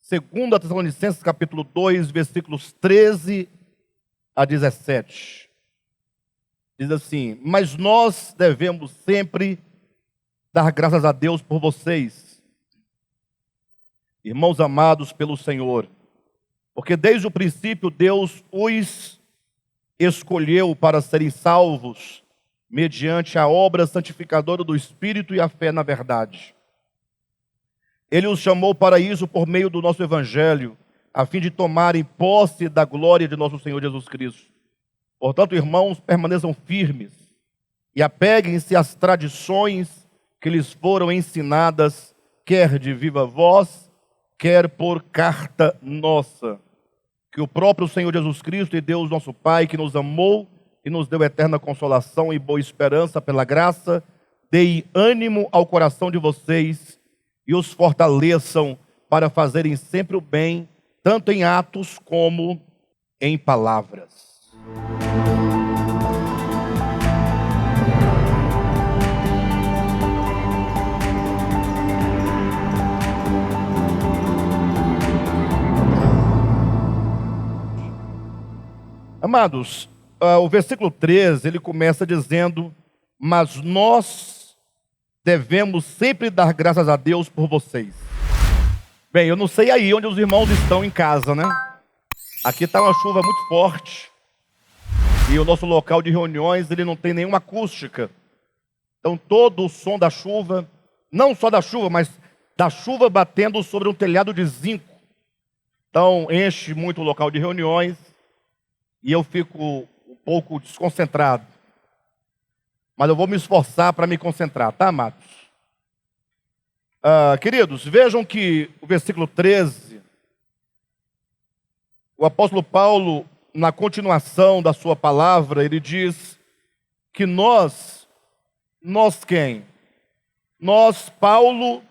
2 Tessalonicenses capítulo 2, versículos 13 a 17. Diz assim: mas nós devemos sempre dar graças a Deus por vocês, irmãos amados pelo Senhor, porque desde o princípio Deus os escolheu para serem salvos mediante a obra santificadora do Espírito e a fé na verdade. Ele os chamou para isso por meio do nosso Evangelho, a fim de tomarem posse da glória de nosso Senhor Jesus Cristo. Portanto, irmãos, permaneçam firmes e apeguem-se às tradições que lhes foram ensinadas, quer de viva voz, quer por carta nossa. Que o próprio Senhor Jesus Cristo e Deus nosso Pai, que nos amou e nos deu eterna consolação e boa esperança pela graça, deem ânimo ao coração de vocês e os fortaleçam para fazerem sempre o bem, tanto em atos como em palavras. Amados, o versículo 13, ele começa dizendo: mas nós devemos sempre dar graças a Deus por vocês. Bem, eu não sei aí onde os irmãos estão em casa, né? Aqui está uma chuva muito forte e o nosso local de reuniões, ele não tem nenhuma acústica. Então todo o som da chuva, não só da chuva, mas da chuva batendo sobre um telhado de zinco, então enche muito o local de reuniões e eu fico um pouco desconcentrado. Mas eu vou me esforçar para me concentrar, tá, amados? Queridos, vejam que o versículo 13, o apóstolo Paulo, na continuação da sua palavra, ele diz que nós quem? Nós, Paulo,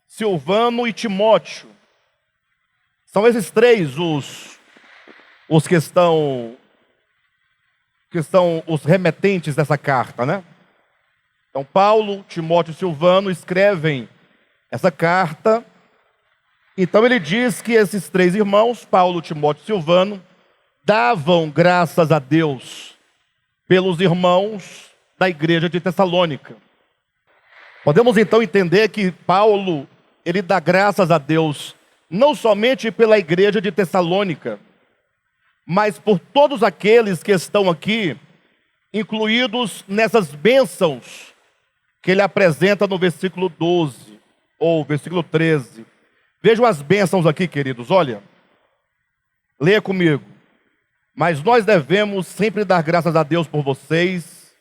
Silvano e Timóteo. São esses três os que são os remetentes dessa carta, né? Então, Paulo, Timóteo e Silvano escrevem essa carta. Então, ele diz que esses três irmãos, Paulo, Timóteo e Silvano, davam graças a Deus pelos irmãos da igreja de Tessalônica. Podemos, então, entender que Paulo, ele dá graças a Deus não somente pela igreja de Tessalônica, mas por todos aqueles que estão aqui, incluídos nessas bênçãos que ele apresenta no versículo 12, ou versículo 13. Vejam as bênçãos aqui, queridos, olha. Leia comigo. Mas nós devemos sempre dar graças a Deus por vocês,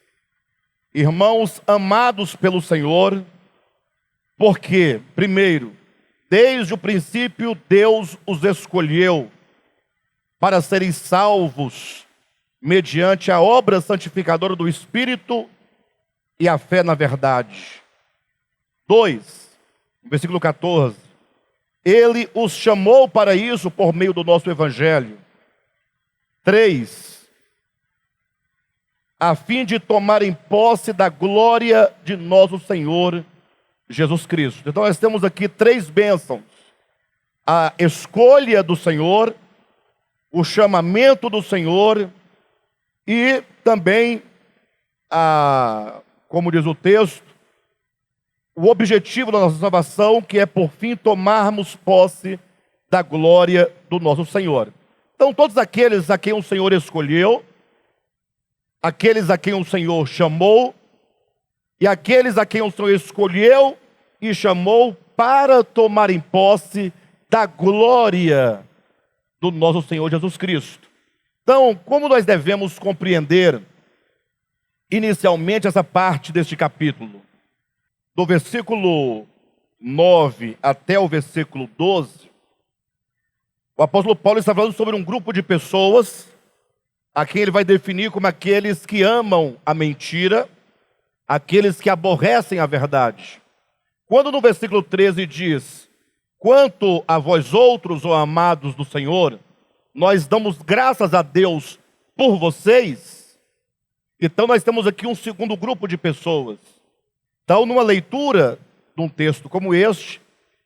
irmãos amados pelo Senhor, porque, primeiro, desde o princípio Deus os escolheu para serem salvos mediante a obra santificadora do Espírito e a fé na verdade. 2, versículo 14. Ele os chamou para isso por meio do nosso Evangelho. 3, a fim de tomarem posse da glória de nosso Senhor Jesus Cristo. Então nós temos aqui três bênçãos: a escolha do Senhor, o chamamento do Senhor e também, como diz o texto, o objetivo da nossa salvação, que é por fim tomarmos posse da glória do nosso Senhor. Então todos aqueles a quem o Senhor escolheu, aqueles a quem o Senhor chamou e aqueles a quem o Senhor escolheu e chamou para tomarem posse da glória do nosso Senhor Jesus Cristo. Então, como nós devemos compreender inicialmente essa parte deste capítulo? Do versículo 9 até o versículo 12, o apóstolo Paulo está falando sobre um grupo de pessoas a quem ele vai definir como aqueles que amam a mentira, aqueles que aborrecem a verdade. Quando no versículo 13 diz: quanto a vós outros, ó amados do Senhor, nós damos graças a Deus por vocês. Então nós temos aqui um segundo grupo de pessoas. Então, numa leitura de um texto como este,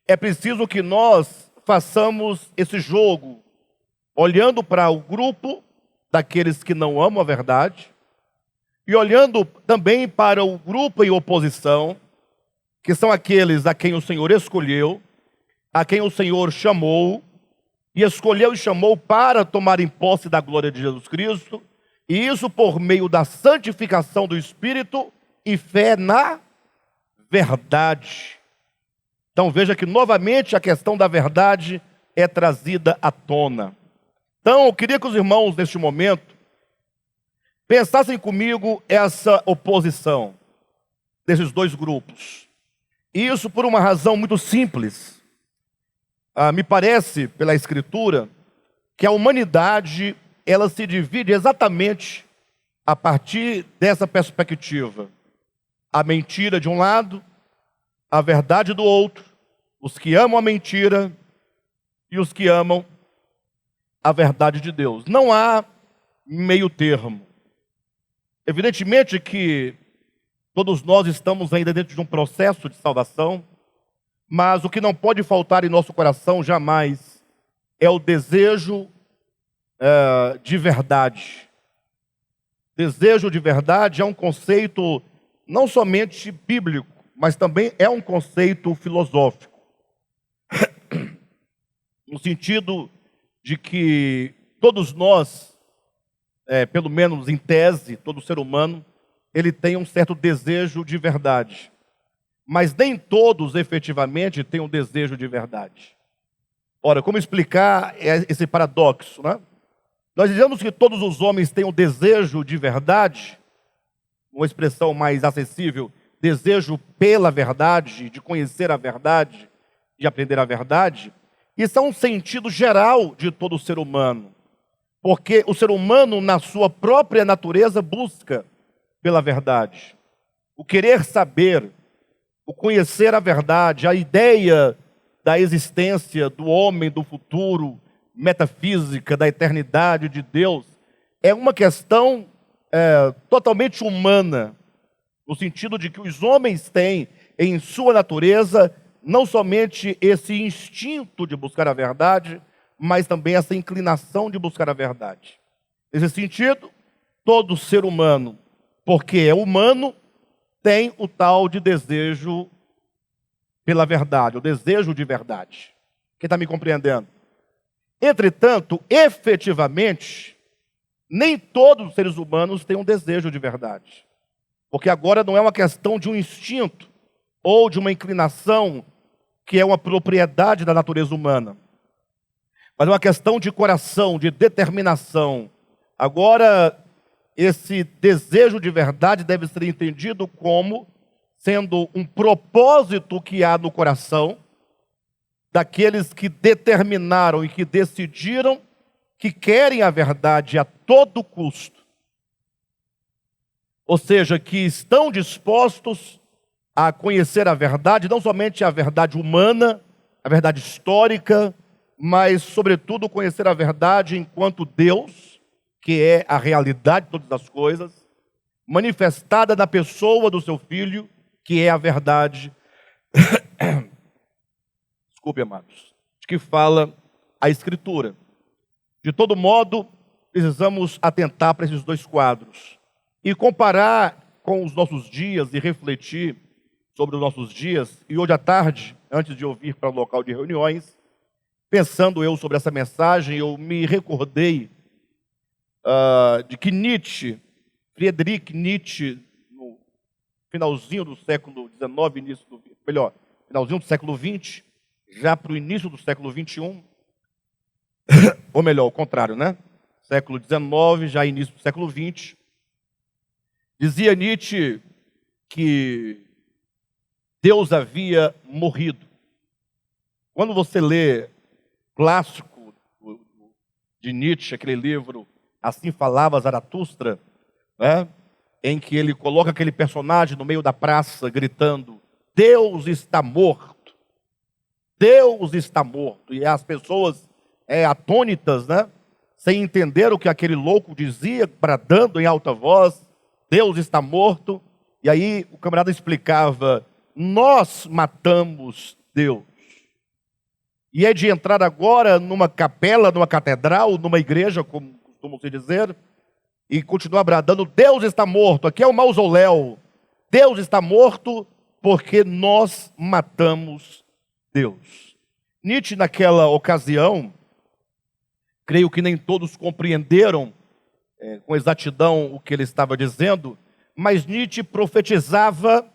é preciso que nós façamos esse jogo, olhando para o grupo daqueles que não amam a verdade, e olhando também para o grupo em oposição, que são aqueles a quem o Senhor escolheu, a quem o Senhor chamou, e escolheu e chamou para tomarem posse da glória de Jesus Cristo, e isso por meio da santificação do Espírito e fé na verdade. Então veja que novamente a questão da verdade é trazida à tona. Então eu queria que os irmãos neste momento pensassem comigo essa oposição desses dois grupos. E isso por uma razão muito simples. Me parece, pela Escritura, que a humanidade ela se divide exatamente a partir dessa perspectiva. A mentira de um lado, a verdade do outro, os que amam a mentira e os que amam a verdade de Deus. Não há meio termo. Evidentemente que todos nós estamos ainda dentro de um processo de salvação, mas o que não pode faltar em nosso coração jamais é o desejo de verdade. Desejo de verdade é um conceito não somente bíblico, mas também é um conceito filosófico. No sentido de que todos nós, pelo menos em tese, todo ser humano, ele tem um certo desejo de verdade. Mas nem todos efetivamente têm um desejo de verdade. Ora, como explicar esse paradoxo, né? Nós dizemos que todos os homens têm um desejo de verdade, uma expressão mais acessível, desejo pela verdade, de conhecer a verdade, de aprender a verdade. Isso é um sentido geral de todo ser humano. Porque o ser humano, na sua própria natureza, busca pela verdade. O querer saber, o conhecer a verdade, a ideia da existência do homem, do futuro, metafísica, da eternidade de Deus, é uma questão totalmente humana, no sentido de que os homens têm em sua natureza não somente esse instinto de buscar a verdade, mas também essa inclinação de buscar a verdade. Nesse sentido, todo ser humano, porque é humano, tem o tal de desejo pela verdade, o desejo de verdade. Quem está me compreendendo? Entretanto, efetivamente, nem todos os seres humanos têm um desejo de verdade. Porque agora não é uma questão de um instinto ou de uma inclinação que é uma propriedade da natureza humana, mas é uma questão de coração, de determinação. Agora, esse desejo de verdade deve ser entendido como sendo um propósito que há no coração daqueles que determinaram e que decidiram que querem a verdade a todo custo. Ou seja, que estão dispostos a conhecer a verdade, não somente a verdade humana, a verdade histórica, mas, sobretudo, conhecer a verdade enquanto Deus, que é a realidade de todas as coisas, manifestada na pessoa do seu Filho, que é a verdade, desculpe, amados, de que fala a Escritura. De todo modo, precisamos atentar para esses dois quadros e comparar com os nossos dias e refletir sobre os nossos dias. E hoje à tarde, antes de eu vir para o local de reuniões, pensando eu sobre essa mensagem, eu me recordei de que Friedrich Nietzsche, no finalzinho do século XIX, finalzinho do século XX, já para o início do século XXI, ou melhor, o contrário, né? Século XIX, já início do século XX, dizia Nietzsche que Deus havia morrido. Quando você lê clássico de Nietzsche, aquele livro Assim Falava Zaratustra, né, em que ele coloca aquele personagem no meio da praça gritando: Deus está morto, Deus está morto. E as pessoas atônitas, né, sem entender o que aquele louco dizia, bradando em alta voz: Deus está morto. E aí o camarada explicava: nós matamos Deus. e é de entrar agora numa capela, numa catedral, numa igreja, como costumam se dizer, e continuar bradando: Deus está morto, aqui é o mausoléu. Deus está morto porque nós matamos Deus. Nietzsche, naquela ocasião, creio que nem todos compreenderam com exatidão o que ele estava dizendo, mas Nietzsche profetizava,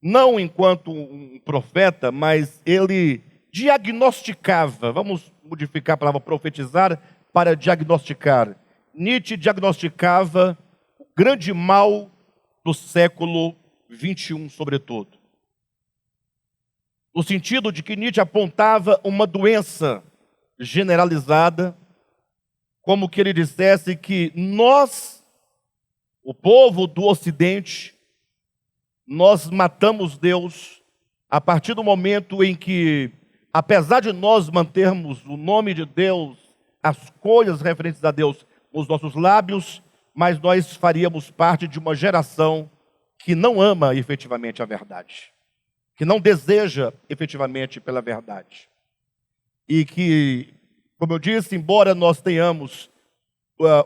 não enquanto um profeta, mas ele diagnosticava. Vamos modificar a palavra profetizar para diagnosticar. Nietzsche diagnosticava o grande mal do século XXI, sobretudo. No sentido de que Nietzsche apontava uma doença generalizada, como que ele dissesse que nós, o povo do Ocidente, nós matamos Deus a partir do momento em que, apesar de nós mantermos o nome de Deus, as coisas referentes a Deus nos nossos lábios, mas nós faríamos parte de uma geração que não ama efetivamente a verdade, que não deseja efetivamente pela verdade. E que, como eu disse, embora nós tenhamos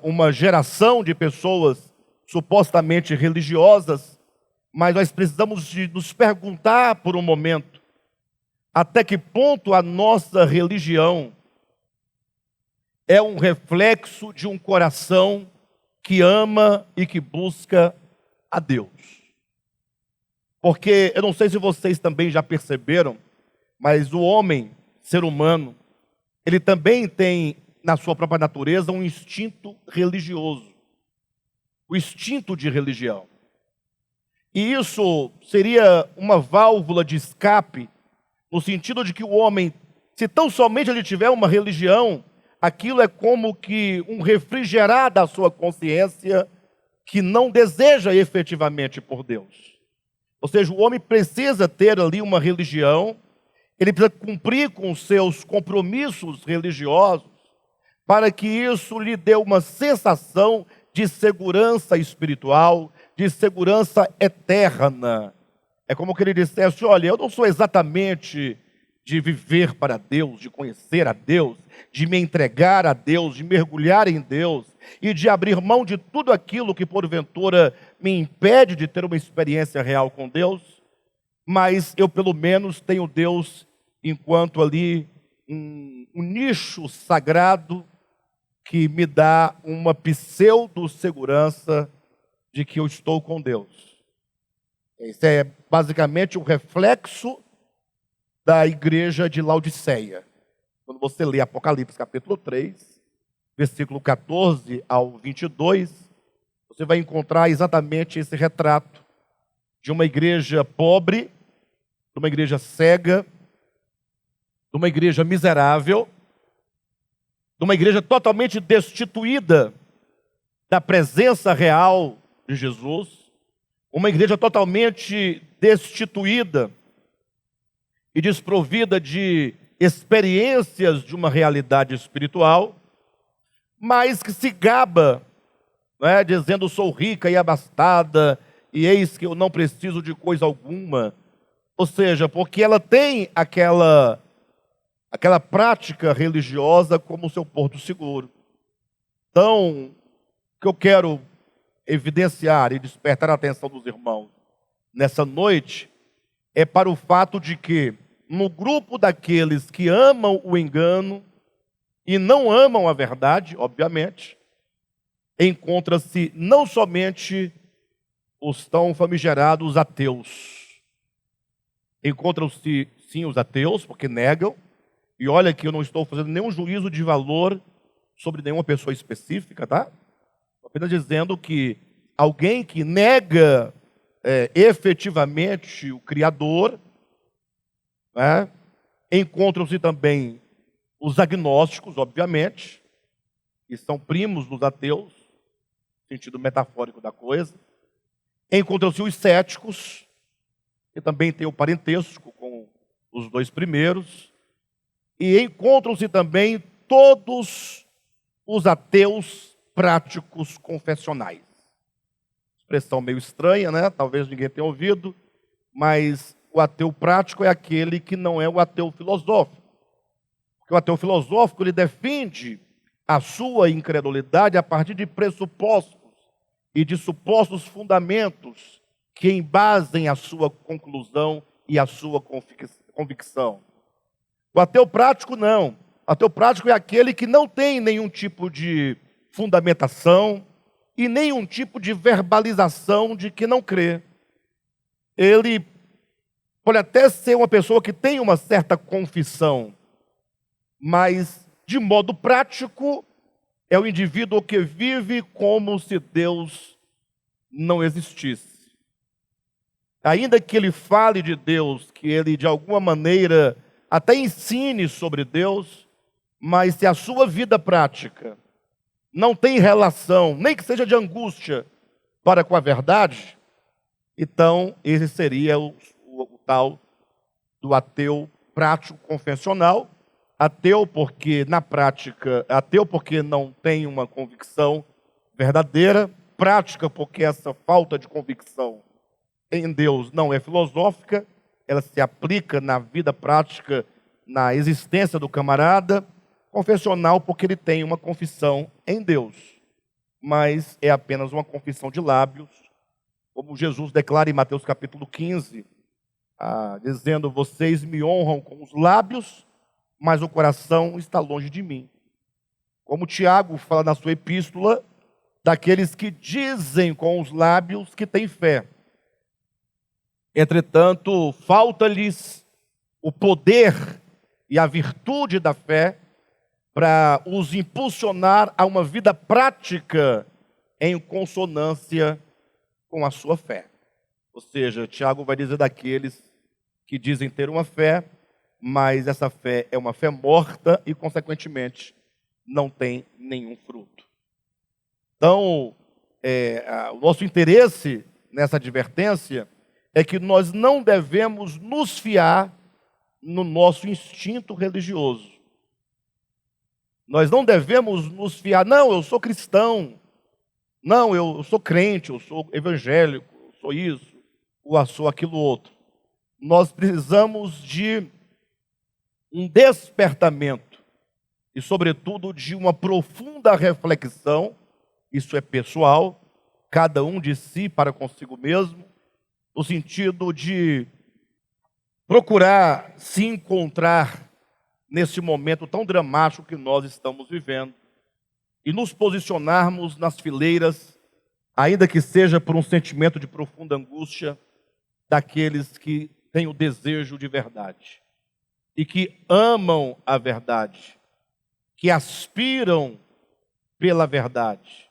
uma geração de pessoas supostamente religiosas, mas nós precisamos de nos perguntar por um momento até que ponto a nossa religião é um reflexo de um coração que ama e que busca a Deus. Porque eu não sei se vocês também já perceberam, mas o homem, ser humano, ele também tem na sua própria natureza um instinto religioso, o instinto de religião. E isso seria uma válvula de escape, no sentido de que o homem, se tão somente ele tiver uma religião, aquilo é como que um refrigerar da sua consciência que não deseja efetivamente por Deus. Ou seja, o homem precisa ter ali uma religião, ele precisa cumprir com os seus compromissos religiosos, para que isso lhe dê uma sensação de segurança espiritual, de segurança eterna. É como que ele dissesse: olha, eu não sou exatamente de viver para Deus, de conhecer a Deus, de me entregar a Deus, de mergulhar em Deus e de abrir mão de tudo aquilo que porventura me impede de ter uma experiência real com Deus, mas eu pelo menos tenho Deus enquanto ali um nicho sagrado que me dá uma pseudo-segurança de que eu estou com Deus. Esse é basicamente o reflexo da igreja de Laodiceia. Quando você lê Apocalipse capítulo 3, versículo 14 ao 22, você vai encontrar exatamente esse retrato de uma igreja pobre, de uma igreja cega, de uma igreja miserável, de uma igreja totalmente destituída da presença real de Jesus, uma igreja totalmente destituída e desprovida de experiências de uma realidade espiritual, mas que se gaba, dizendo: sou rica e abastada, e eis que eu não preciso de coisa alguma. Ou seja, porque ela tem aquela prática religiosa como seu porto seguro. Então, o que eu quero evidenciar e despertar a atenção dos irmãos nessa noite é para o fato de que, no grupo daqueles que amam o engano e não amam a verdade, obviamente, encontra-se não somente os tão famigerados ateus. Encontram-se, sim, os ateus, porque negam. E olha que eu não estou fazendo nenhum juízo de valor sobre nenhuma pessoa específica, tá? Estou apenas dizendo que alguém que nega efetivamente o Criador, encontram-se também os agnósticos, obviamente, que são primos dos ateus, no sentido metafórico da coisa. Encontram-se os céticos, que também têm o parentesco com os dois primeiros. E encontram-se também todos os ateus práticos confessionais. Expressão meio estranha, né? Talvez ninguém tenha ouvido, mas o ateu prático é aquele que não é o ateu filosófico. que o ateu filosófico ele defende a sua incredulidade a partir de pressupostos e de supostos fundamentos que embasem a sua conclusão e a sua convicção. O ateu prático não. O ateu prático é aquele que não tem nenhum tipo de fundamentação e nenhum tipo de verbalização de que não crê. Ele pode até ser uma pessoa que tem uma certa confissão, mas, de modo prático, é o indivíduo que vive como se Deus não existisse. Ainda que ele fale de Deus, que ele, de alguma maneira, até ensine sobre Deus, mas se a sua vida prática não tem relação, nem que seja de angústia, para com a verdade, então esse seria o tal do ateu prático convencional. Ateu porque, na prática, ateu porque não tem uma convicção verdadeira, prática porque essa falta de convicção em Deus não é filosófica, ela se aplica na vida prática, na existência do camarada. Confessional porque ele tem uma confissão em Deus, mas é apenas uma confissão de lábios, como Jesus declara em Mateus capítulo 15, dizendo: vocês me honram com os lábios, mas o coração está longe de mim. Como Tiago fala na sua epístola, daqueles que dizem com os lábios que têm fé. Entretanto, falta-lhes o poder e a virtude da fé para os impulsionar a uma vida prática em consonância com a sua fé. Ou seja, Tiago vai dizer daqueles que dizem ter uma fé, mas essa fé é uma fé morta e, consequentemente, não tem nenhum fruto. Então, o nosso interesse nessa advertência é que nós não devemos nos fiar no nosso instinto religioso. Nós não devemos nos fiar, não, eu sou cristão, não, eu sou crente, eu sou evangélico, eu sou isso, ou sou aquilo outro. Nós precisamos de um despertamento e, sobretudo, de uma profunda reflexão. Isso é pessoal, cada um de si para consigo mesmo, no sentido de procurar se encontrar nesse momento tão dramático que nós estamos vivendo e nos posicionarmos nas fileiras, ainda que seja por um sentimento de profunda angústia, daqueles que têm o desejo de verdade e que amam a verdade, que aspiram pela verdade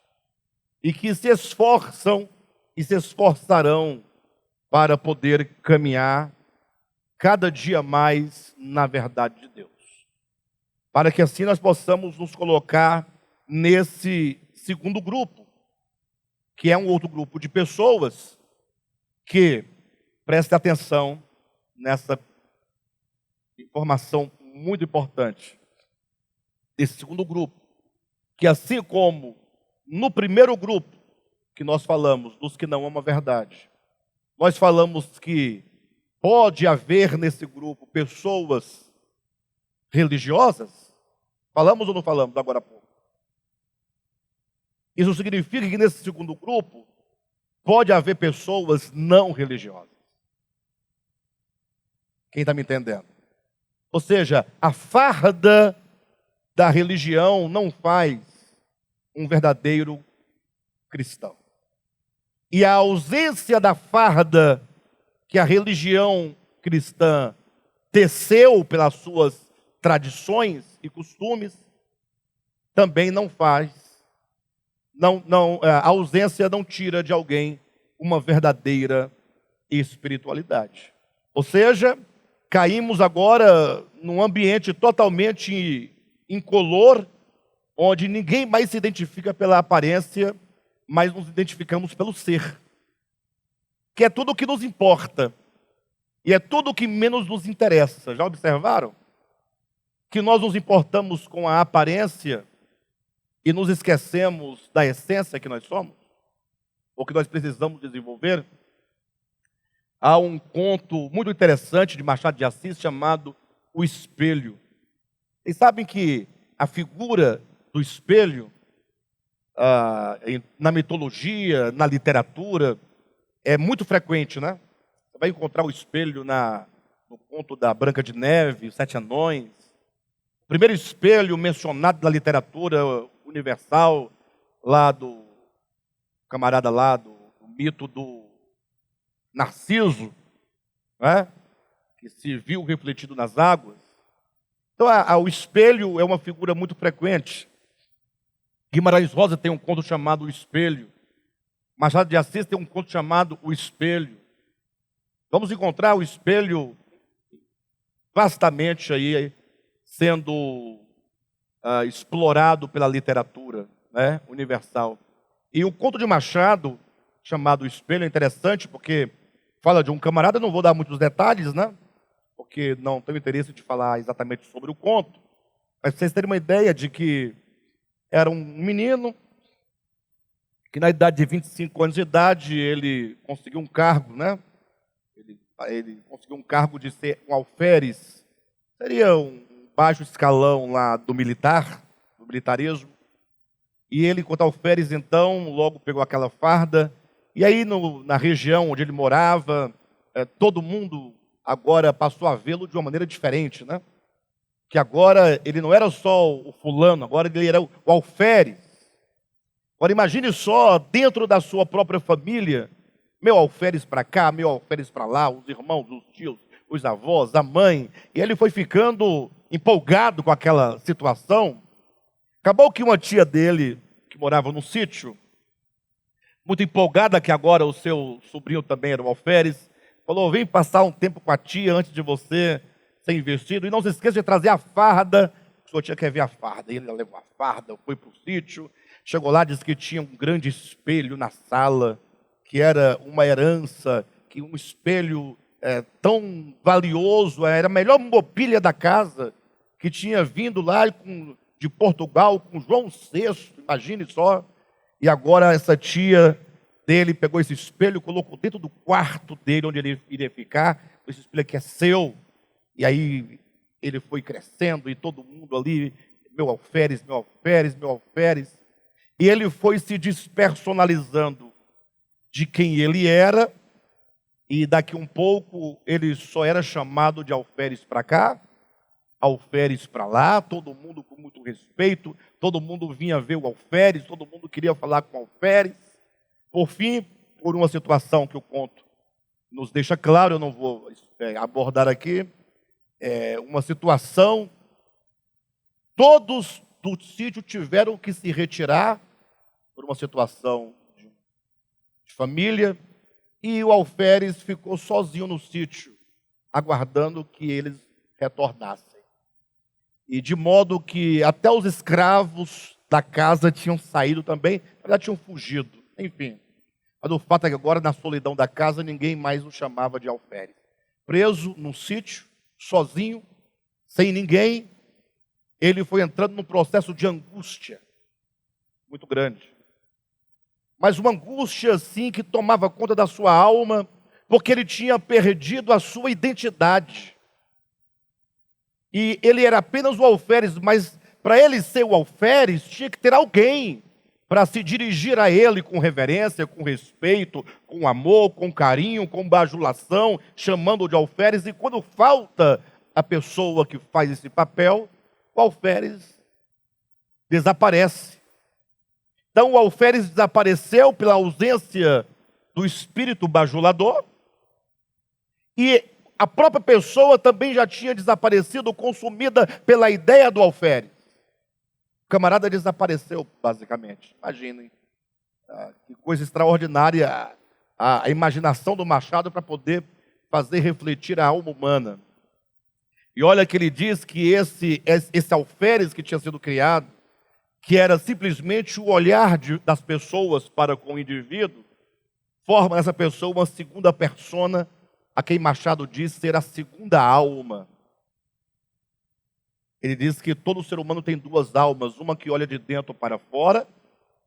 e que se esforçam e se esforçarão para poder caminhar cada dia mais na verdade de Deus. Para que assim nós possamos nos colocar nesse segundo grupo, que é um outro grupo de pessoas que, preste atenção nessa informação muito importante, desse segundo grupo, que assim como no primeiro grupo que nós falamos, dos que não amam a verdade, nós falamos que pode haver nesse grupo pessoas religiosas. Falamos ou não falamos agora há pouco? Isso significa que nesse segundo grupo pode haver pessoas não religiosas. Quem está me entendendo? Ou seja, a farda da religião não faz um verdadeiro cristão. E a ausência da farda que a religião cristã teceu pelas suas tradições e costumes também não faz. A ausência não tira de alguém uma verdadeira espiritualidade. Ou seja, caímos agora num ambiente totalmente incolor, onde ninguém mais se identifica pela aparência, mas nos identificamos pelo ser, que é tudo o que nos importa e é tudo o que menos nos interessa. Já observaram? Que nós nos importamos com a aparência e nos esquecemos da essência que nós somos, ou que nós precisamos desenvolver. Há um conto muito interessante de Machado de Assis chamado O Espelho. Vocês sabem que a figura do espelho, na mitologia, na literatura, é muito frequente, né? Você vai encontrar o espelho no conto da Branca de Neve, Os Sete Anões. O primeiro espelho mencionado na literatura universal, lá do camarada lá, do mito do Narciso, né? Que se viu refletido nas águas. Então, o espelho é uma figura muito frequente. Guimarães Rosa tem um conto chamado O Espelho. Machado de Assis tem um conto chamado O Espelho. Vamos encontrar o espelho vastamente aí sendo explorado pela literatura, né, universal. E o conto de Machado, chamado O Espelho, é interessante porque fala de um camarada, não vou dar muitos detalhes, né? Porque não tenho interesse de falar exatamente sobre o conto, mas para vocês terem uma ideia de que era um menino que na idade de 25 anos de idade ele conseguiu um cargo, né? Ele conseguiu um cargo de ser um alferes, seria um baixo escalão lá do militarismo. E ele, enquanto alferes, então, logo pegou aquela farda. E aí, na região onde ele morava, todo mundo agora passou a vê-lo de uma maneira diferente, né? Que agora ele não era só o fulano, agora ele era o alferes. Agora imagine só, dentro da sua própria família, meu alferes para cá, meu alferes para lá, os irmãos, os tios, os avós, a mãe. E ele foi ficando empolgado com aquela situação. Acabou que uma tia dele, que morava no sítio, muito empolgada que agora o seu sobrinho também era o alferes, falou: vem passar um tempo com a tia antes de você ser investido, e não se esqueça de trazer a farda. O senhor tinha que ver a farda. E ele levou a farda, foi para o sítio, chegou lá, disse que tinha um grande espelho na sala, que era uma herança, que um espelho tão valioso, era a melhor mobília da casa, que tinha vindo lá de Portugal com João VI, imagine só. E agora essa tia dele pegou esse espelho, colocou dentro do quarto dele, onde ele iria ficar. Esse espelho aqui é seu. E aí ele foi crescendo e todo mundo ali, meu alferes, meu alferes, meu alferes. E ele foi se despersonalizando de quem ele era. E daqui um pouco ele só era chamado de alferes para cá, alferes para lá, todo mundo com muito respeito, todo mundo vinha ver o alferes, todo mundo queria falar com o alferes. Por fim, por uma situação que o conto nos deixa claro, eu não vou abordar aqui, uma situação, todos do sítio tiveram que se retirar por uma situação de família, e o alferes ficou sozinho no sítio, aguardando que eles retornassem. E de modo que até os escravos da casa tinham saído também, na verdade tinham fugido, enfim. Mas o fato é que agora, na solidão da casa, ninguém mais o chamava de alferes. Preso num sítio, sozinho, sem ninguém, ele foi entrando num processo de angústia muito grande. Mas uma angústia, assim, que tomava conta da sua alma, porque ele tinha perdido a sua identidade. E ele era apenas o alferes, mas para ele ser o alferes, tinha que ter alguém para se dirigir a ele com reverência, com respeito, com amor, com carinho, com bajulação, chamando-o de alferes. E quando falta a pessoa que faz esse papel, o alferes desaparece. Então o alferes desapareceu pela ausência do espírito bajulador, e a própria pessoa também já tinha desaparecido, consumida pela ideia do alferes. O camarada desapareceu, basicamente. Imaginem, que coisa extraordinária a imaginação do Machado para poder fazer refletir a alma humana. E olha que ele diz que esse alferes que tinha sido criado, que era simplesmente o olhar das pessoas para com o indivíduo, forma nessa pessoa uma segunda persona, a quem Machado diz ser a segunda alma. Ele diz que todo ser humano tem duas almas, uma que olha de dentro para fora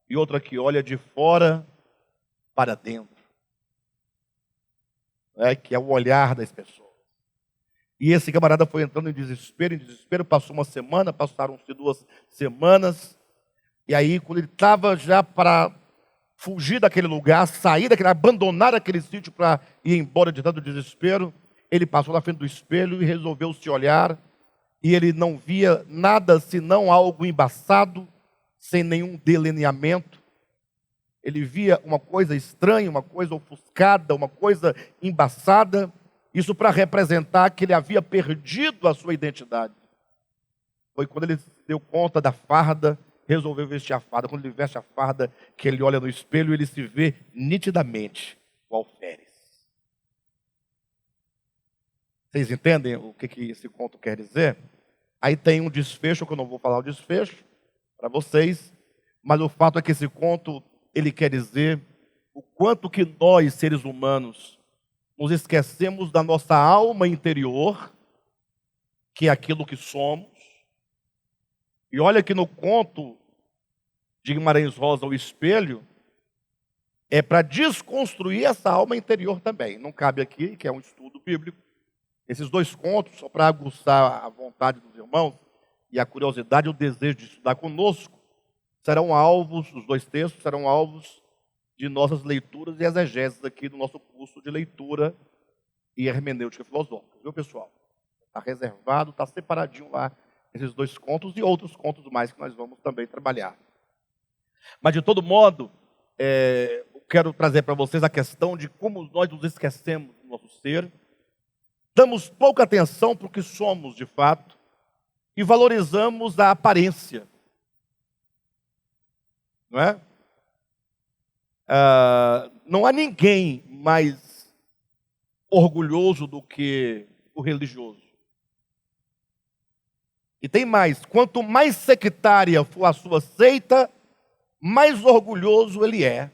e outra que olha de fora para dentro. Que é o olhar das pessoas. E esse camarada foi entrando em desespero, passou uma semana, passaram-se 2 semanas, e aí quando ele estava já para fugir daquele lugar, abandonar aquele sítio para ir embora de tanto desespero, ele passou na frente do espelho e resolveu se olhar, e ele não via nada senão algo embaçado, sem nenhum delineamento. Ele via uma coisa estranha, uma coisa ofuscada, uma coisa embaçada, isso para representar que ele havia perdido a sua identidade. Foi quando ele se deu conta da farda, resolveu vestir a farda. Quando ele veste a farda, que ele olha no espelho, ele se vê nitidamente o alferes. Vocês entendem o que esse conto quer dizer? Aí tem um desfecho, que eu não vou falar o desfecho para vocês, mas o fato é que esse conto, ele quer dizer o quanto que nós, seres humanos, nos esquecemos da nossa alma interior, que é aquilo que somos. E olha que no conto de Guimarães Rosa, O Espelho, é para desconstruir essa alma interior também. Não cabe aqui, que é um estudo bíblico. Esses 2 contos, só para aguçar a vontade dos irmãos e a curiosidade e o desejo de estudar conosco, serão alvos, os 2 textos serão alvos de nossas leituras e exegeses aqui do nosso curso de leitura e hermenêutica filosófica. Viu, pessoal? Está reservado, está separadinho lá, esses 2 contos e outros contos mais que nós vamos também trabalhar. Mas, de todo modo, eu quero trazer para vocês a questão de como nós nos esquecemos do nosso ser, damos pouca atenção para o que somos de fato e valorizamos a aparência. Não é? Não há ninguém mais orgulhoso do que o religioso. E tem mais, quanto mais sectária for a sua seita, mais orgulhoso ele é.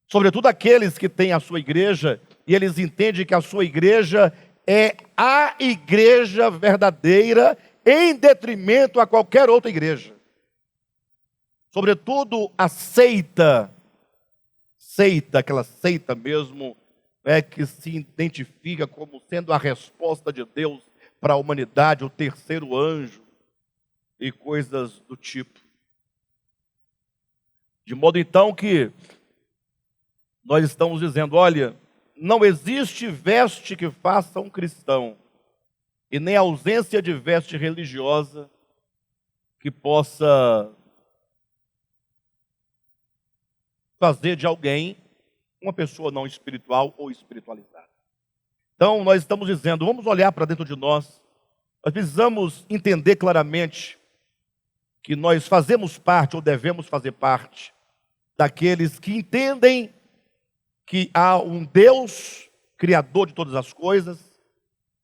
Sobretudo aqueles que têm a sua igreja, e eles entendem que a sua igreja é a igreja verdadeira, em detrimento a qualquer outra igreja. Sobretudo a seita, aquela seita mesmo, que se identifica como sendo a resposta de Deus para a humanidade, o terceiro anjo, e coisas do tipo. De modo então que nós estamos dizendo, olha, não existe veste que faça um cristão, e nem ausência de veste religiosa que possa fazer de alguém uma pessoa não espiritual ou espiritualizada. Então, nós estamos dizendo, vamos olhar para dentro de nós. Nós precisamos entender claramente que nós fazemos parte ou devemos fazer parte daqueles que entendem que há um Deus criador de todas as coisas,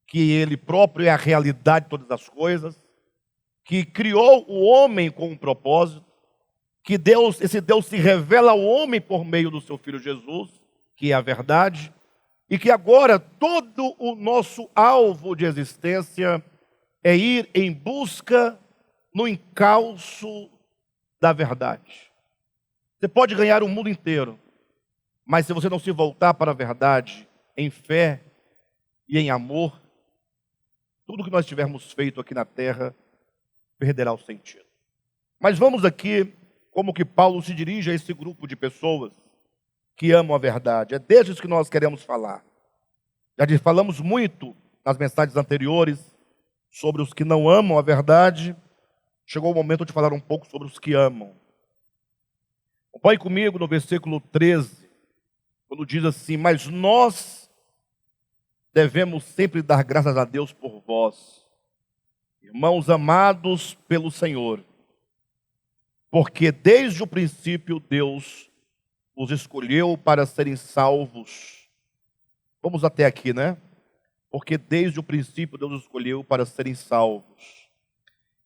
que Ele próprio é a realidade de todas as coisas, que criou o homem com um propósito, que esse Deus se revela ao homem por meio do seu Filho Jesus, que é a verdade, e que agora todo o nosso alvo de existência é ir em busca no encalço da verdade. Você pode ganhar o mundo inteiro, mas se você não se voltar para a verdade em fé e em amor, tudo que nós tivermos feito aqui na terra perderá o sentido. Mas vamos aqui, como que Paulo se dirige a esse grupo de pessoas que amam a verdade. É desses que nós queremos falar. Já falamos muito nas mensagens anteriores sobre os que não amam a verdade. Chegou o momento de falar um pouco sobre os que amam. Acompanhe comigo no versículo 13, quando diz assim, mas nós devemos sempre dar graças a Deus por vós, irmãos amados pelo Senhor, porque desde o princípio Deus os escolheu para serem salvos. Vamos até aqui, né? Porque desde o princípio Deus os escolheu para serem salvos.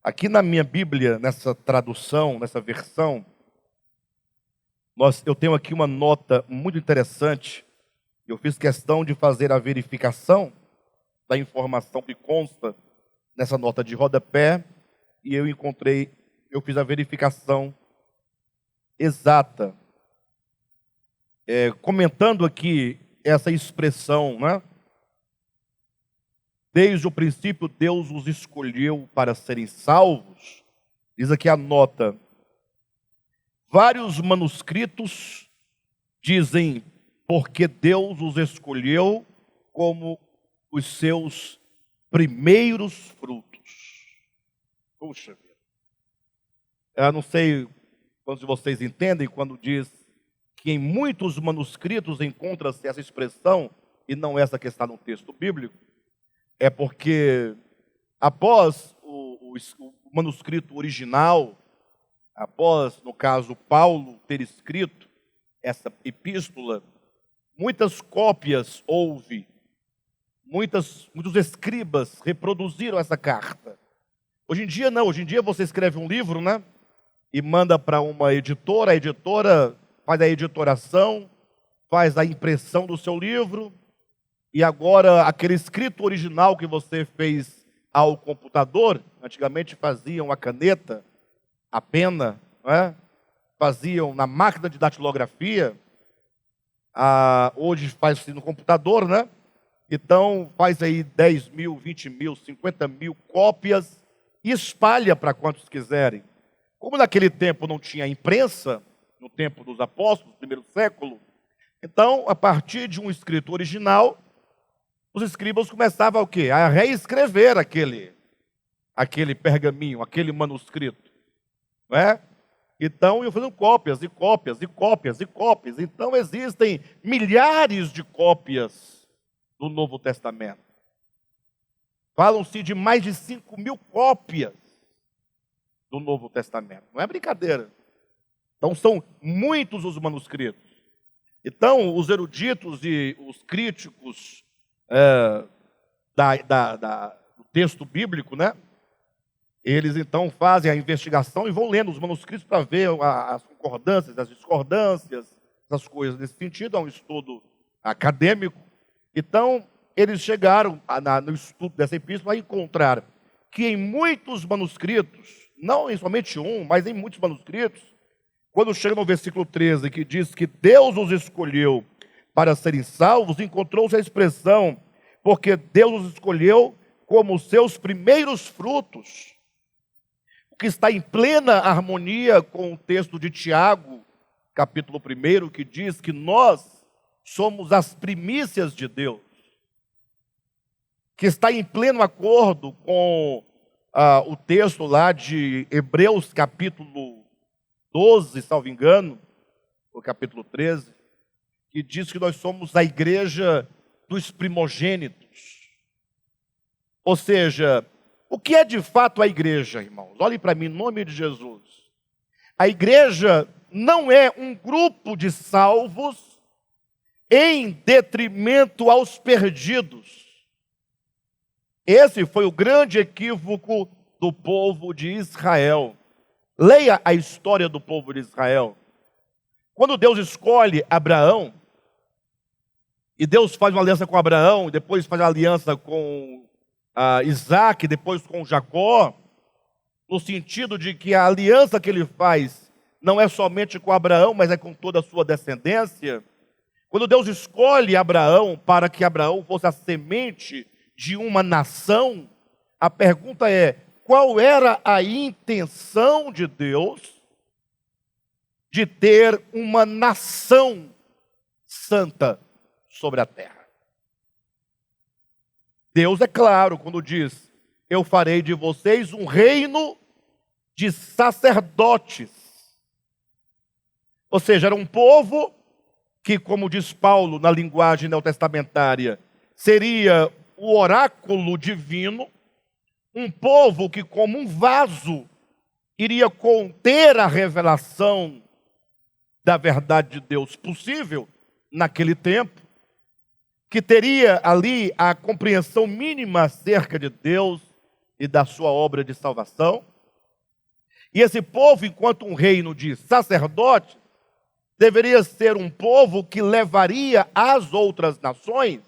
Aqui na minha Bíblia, nessa tradução, nessa versão, eu tenho aqui uma nota muito interessante. Eu fiz questão de fazer a verificação da informação que consta nessa nota de rodapé e eu fiz a verificação exata. Comentando aqui essa expressão, né? desde o princípio Deus os escolheu para serem salvos, diz aqui a nota, vários manuscritos dizem porque Deus os escolheu como os seus primeiros frutos. Puxa vida. Eu não sei quantos de vocês entendem quando diz que em muitos manuscritos encontra-se essa expressão, e não essa que está no texto bíblico, é porque após o manuscrito original, após, no caso, Paulo ter escrito essa epístola, muitas cópias houve, muitos escribas reproduziram essa carta. Hoje em dia não, hoje em dia você escreve um livro, né? E manda para uma editora, a editora faz a editoração, faz a impressão do seu livro, e agora aquele escrito original que você fez ao computador, antigamente faziam a caneta, a pena, não é? Faziam na máquina de datilografia, hoje faz-se no computador, né? Então faz aí 10 mil, 20 mil, 50 mil cópias e espalha para quantos quiserem. Como naquele tempo não tinha imprensa, no tempo dos apóstolos, no primeiro século, então, a partir de um escrito original, os escribas começavam o quê? A reescrever aquele pergaminho, aquele manuscrito, não é? Então, iam fazendo cópias e cópias e cópias e cópias. Então, existem milhares de cópias do Novo Testamento. Falam-se de mais de 5 mil cópias do Novo Testamento. Não é brincadeira. Então, são muitos os manuscritos. Então, os eruditos e os críticos do texto bíblico, né? Eles, então, fazem a investigação e vão lendo os manuscritos para ver as concordâncias, as discordâncias, essas coisas nesse sentido. É um estudo acadêmico. Então, eles chegaram, no estudo dessa epístola, a encontrar que em muitos manuscritos, não em somente um, mas em muitos manuscritos, quando chega no versículo 13, que diz que Deus os escolheu para serem salvos, encontrou-se a expressão, porque Deus os escolheu como os seus primeiros frutos, o que está em plena harmonia com o texto de Tiago, capítulo 1, que diz que nós somos as primícias de Deus, que está em pleno acordo com o texto lá de Hebreus, capítulo 12, salvo engano, o capítulo 13, que diz que nós somos a igreja dos primogênitos. Ou seja, o que é de fato a igreja, irmãos? Olhem para mim, em nome de Jesus. A igreja não é um grupo de salvos em detrimento aos perdidos. Esse foi o grande equívoco do povo de Israel. Leia a história do povo de Israel. Quando Deus escolhe Abraão, e Deus faz uma aliança com Abraão, depois faz uma aliança com Isaac, depois com Jacó, no sentido de que a aliança que ele faz não é somente com Abraão, mas é com toda a sua descendência. Quando Deus escolhe Abraão para que Abraão fosse a semente de uma nação, a pergunta é: qual era a intenção de Deus de ter uma nação santa sobre a terra? Deus é claro quando diz: eu farei de vocês um reino de sacerdotes. Ou seja, era um povo que, como diz Paulo na linguagem neotestamentária, seria o oráculo divino, um povo que, como um vaso, iria conter a revelação da verdade de Deus possível naquele tempo, que teria ali a compreensão mínima acerca de Deus e da sua obra de salvação. E esse povo, enquanto um reino de sacerdotes, deveria ser um povo que levaria às outras nações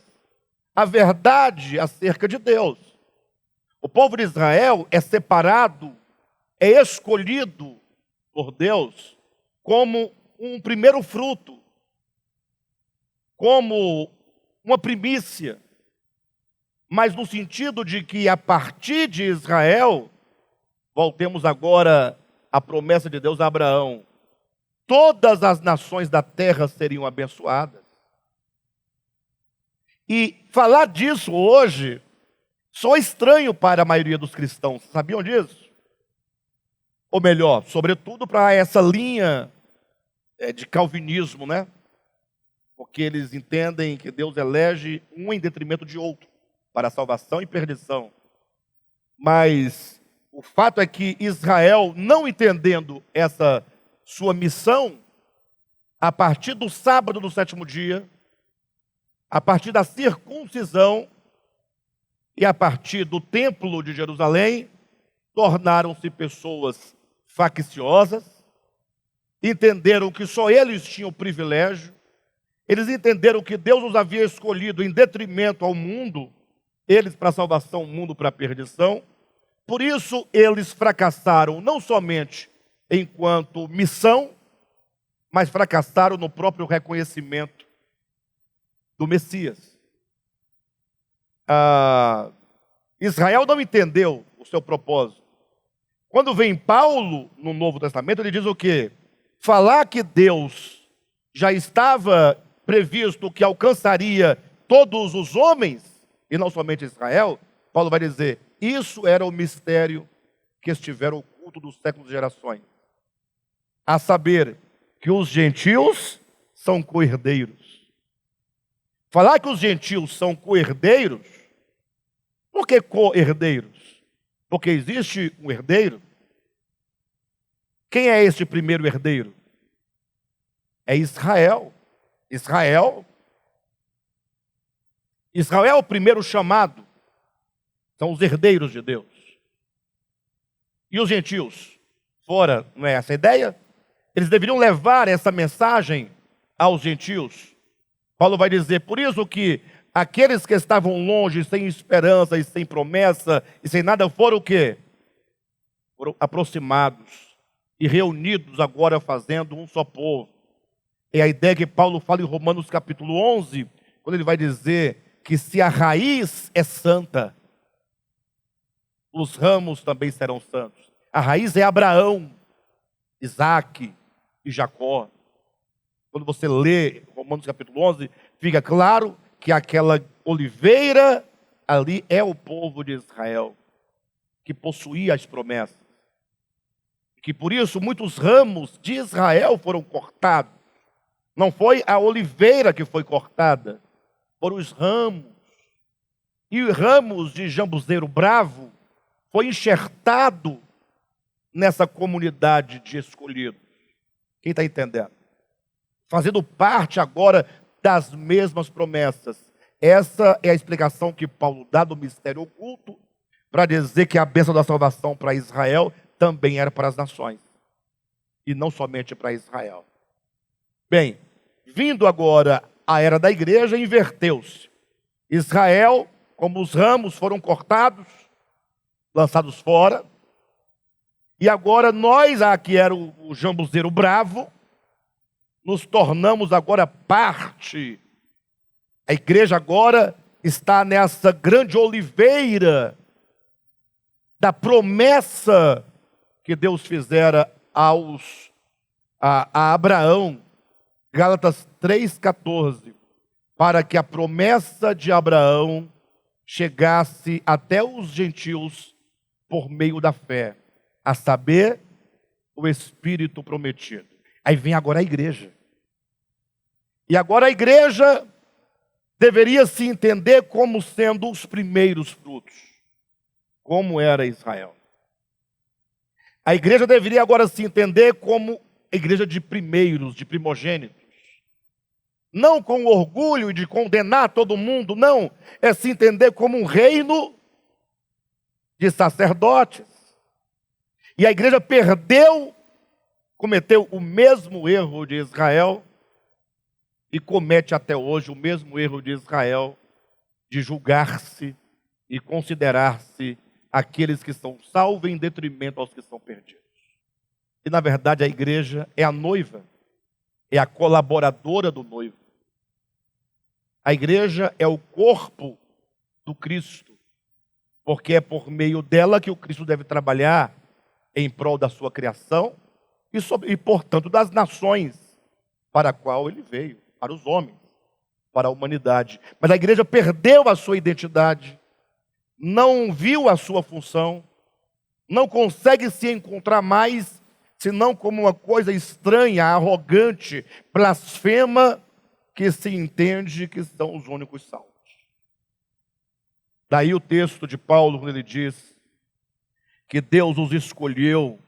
a verdade acerca de Deus. O povo de Israel é separado, é escolhido por Deus como um primeiro fruto, como uma primícia. mas no sentido de que a partir de Israel, voltemos agora à promessa de Deus a Abraão, todas as nações da terra seriam abençoadas. E falar disso hoje só é estranho para a maioria dos cristãos. Sabiam disso? Ou melhor, sobretudo para essa linha de calvinismo, né? Porque eles entendem que Deus elege um em detrimento de outro, para salvação e perdição. Mas o fato é que Israel, não entendendo essa sua missão, a partir do sábado do sétimo dia, a partir da circuncisão e a partir do templo de Jerusalém, tornaram-se pessoas facciosas, entenderam que só eles tinham privilégio, eles entenderam que Deus os havia escolhido em detrimento ao mundo, eles para a salvação, o mundo para a perdição. Por isso eles fracassaram não somente enquanto missão, mas fracassaram no próprio reconhecimento do Messias. Israel não entendeu o seu propósito. Quando vem Paulo no Novo Testamento, ele diz o quê? Falar que Deus já estava previsto que alcançaria todos os homens, e não somente Israel, Paulo vai dizer, isso era o mistério que estiver oculto dos séculos de gerações. A saber, que os gentios são co-herdeiros. Falar que os gentios são co-herdeiros, por que co-herdeiros? Porque existe um herdeiro. Quem é este primeiro herdeiro? É Israel. Israel é o primeiro chamado. São os herdeiros de Deus. E os gentios? Fora, não é essa a ideia? Eles deveriam levar essa mensagem aos gentios. Paulo vai dizer, por isso que aqueles que estavam longe, sem esperança e sem promessa, e sem nada, foram o quê? Foram aproximados e reunidos agora fazendo um só povo. É a ideia que Paulo fala em Romanos capítulo 11, quando ele vai dizer que se a raiz é santa, os ramos também serão santos. A raiz é Abraão, Isaque e Jacó. Quando você lê Romanos capítulo 11, fica claro que aquela oliveira ali é o povo de Israel, que possuía as promessas. Que por isso muitos ramos de Israel foram cortados. Não foi a oliveira que foi cortada, foram os ramos. E os ramos de jambuzeiro bravo foi enxertado nessa comunidade de escolhidos. Quem está entendendo? Fazendo parte agora das mesmas promessas. Essa é a explicação que Paulo dá do mistério oculto, para dizer que a bênção da salvação para Israel também era para as nações, e não somente para Israel. Bem, vindo agora a era da igreja, inverteu-se. Israel, como os ramos foram cortados, lançados fora, e agora nós, que era o jambuzeiro bravo, nos tornamos agora parte. A igreja agora está nessa grande oliveira da promessa que Deus fizera a Abraão, Gálatas 3,14, para que a promessa de Abraão chegasse até os gentios por meio da fé, a saber, o Espírito prometido. Aí vem agora a igreja. E agora a igreja deveria se entender como sendo os primeiros frutos, como era Israel. A igreja deveria agora se entender como a igreja de primeiros, de primogênitos. Não com orgulho de condenar todo mundo, não. É se entender como um reino de sacerdotes. E a igreja cometeu o mesmo erro de Israel e comete até hoje o mesmo erro de Israel de julgar-se e considerar-se aqueles que são salvos em detrimento aos que são perdidos. E na verdade a igreja é a noiva, é a colaboradora do noivo. A igreja é o corpo do Cristo, porque é por meio dela que o Cristo deve trabalhar em prol da sua criação e portanto, das nações para a qual ele veio, para os homens, para a humanidade. Mas a igreja perdeu a sua identidade, não viu a sua função, não consegue se encontrar mais, senão como uma coisa estranha, arrogante, blasfema, que se entende que são os únicos salvos. Daí o texto de Paulo, quando ele diz que Deus os escolheu,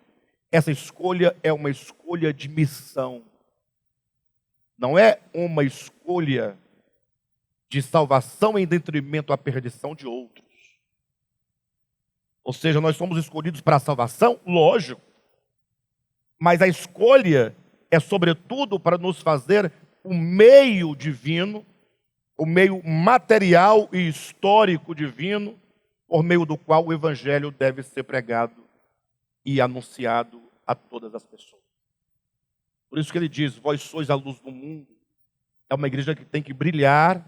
essa escolha é uma escolha de missão. Não é uma escolha de salvação em detrimento à perdição de outros. Ou seja, nós somos escolhidos para a salvação, lógico. Mas a escolha é sobretudo para nos fazer o meio divino, o meio material e histórico divino, por meio do qual o evangelho deve ser pregado e anunciado a todas as pessoas. Por isso que ele diz, vós sois a luz do mundo. É uma igreja que tem que brilhar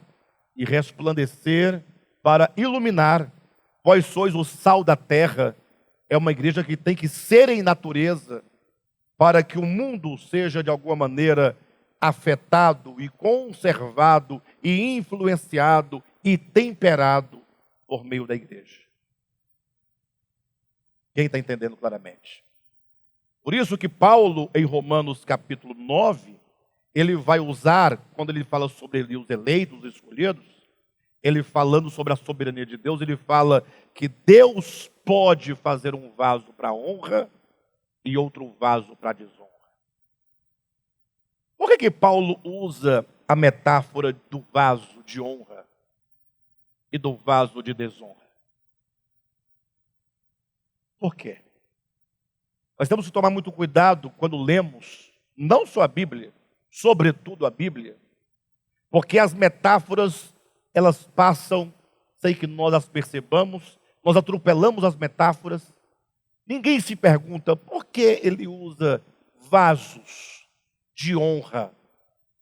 e resplandecer para iluminar. Vós sois o sal da terra. É uma igreja que tem que ser em natureza para que o mundo seja de alguma maneira afetado e conservado e influenciado e temperado por meio da igreja. Quem está entendendo claramente? Por isso que Paulo, em Romanos capítulo 9, ele vai usar, quando ele fala sobre os eleitos, os escolhidos, ele falando sobre a soberania de Deus, ele fala que Deus pode fazer um vaso para honra e outro vaso para desonra. Por que Paulo usa a metáfora do vaso de honra e do vaso de desonra? Por quê? Nós temos que tomar muito cuidado quando lemos, não só a Bíblia, sobretudo a Bíblia, porque as metáforas, elas passam sem que nós as percebamos, nós atropelamos as metáforas. Ninguém se pergunta por que ele usa vasos de honra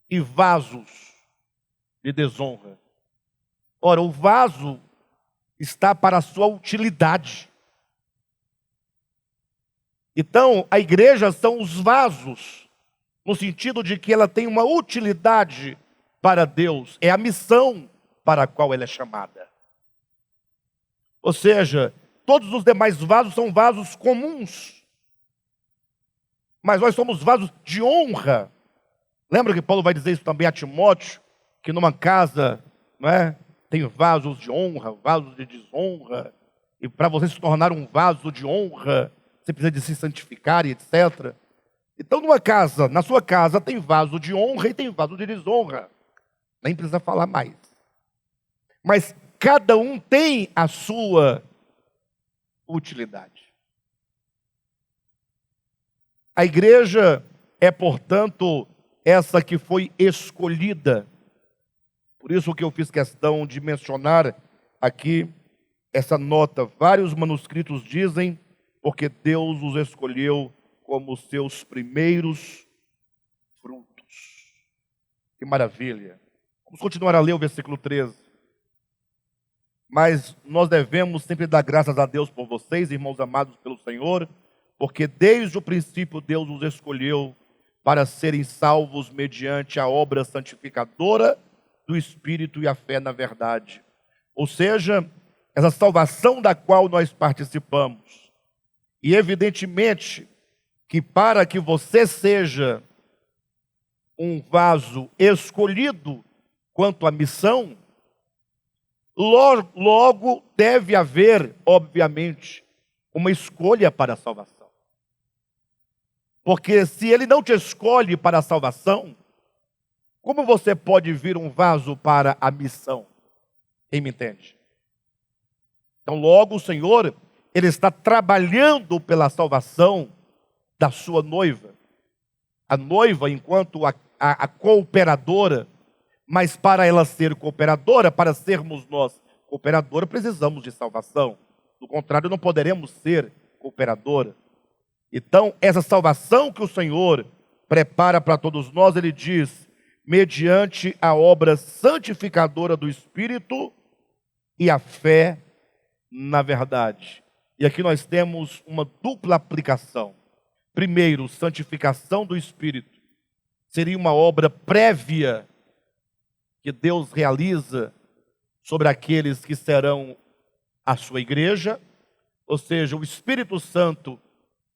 e vasos de desonra. Ora, o vaso está para a sua utilidade. Então, a igreja são os vasos, no sentido de que ela tem uma utilidade para Deus. É a missão para a qual ela é chamada. Ou seja, todos os demais vasos são vasos comuns. Mas nós somos vasos de honra. Lembra que Paulo vai dizer isso também a Timóteo? Que numa casa, não é, tem vasos de honra, vasos de desonra. E para você se tornar um vaso de honra, você precisa de se santificar e etc. Então, numa casa, na sua casa, tem vaso de honra e tem vaso de desonra. Nem precisa falar mais. Mas cada um tem a sua utilidade. A igreja é, portanto, essa que foi escolhida. Por isso que eu fiz questão de mencionar aqui essa nota. Vários manuscritos dizem, porque Deus os escolheu como seus primeiros frutos. Que maravilha. Vamos continuar a ler o versículo 13. Mas nós devemos sempre dar graças a Deus por vocês, irmãos amados pelo Senhor, porque desde o princípio Deus os escolheu para serem salvos mediante a obra santificadora do Espírito e a fé na verdade. Ou seja, essa salvação da qual nós participamos. E evidentemente que para que você seja um vaso escolhido quanto à missão, logo deve haver, obviamente, uma escolha para a salvação. Porque se ele não te escolhe para a salvação, como você pode vir um vaso para a missão? Quem me entende? Então logo o Senhor, ele está trabalhando pela salvação da sua noiva. A noiva enquanto a cooperadora, mas para ela ser cooperadora, para sermos nós cooperadora, precisamos de salvação. Do contrário, não poderemos ser cooperadora. Então, essa salvação que o Senhor prepara para todos nós, ele diz, mediante a obra santificadora do Espírito e a fé na verdade. E aqui nós temos uma dupla aplicação. Primeiro, santificação do Espírito. Seria uma obra prévia que Deus realiza sobre aqueles que serão a sua igreja. Ou seja, o Espírito Santo,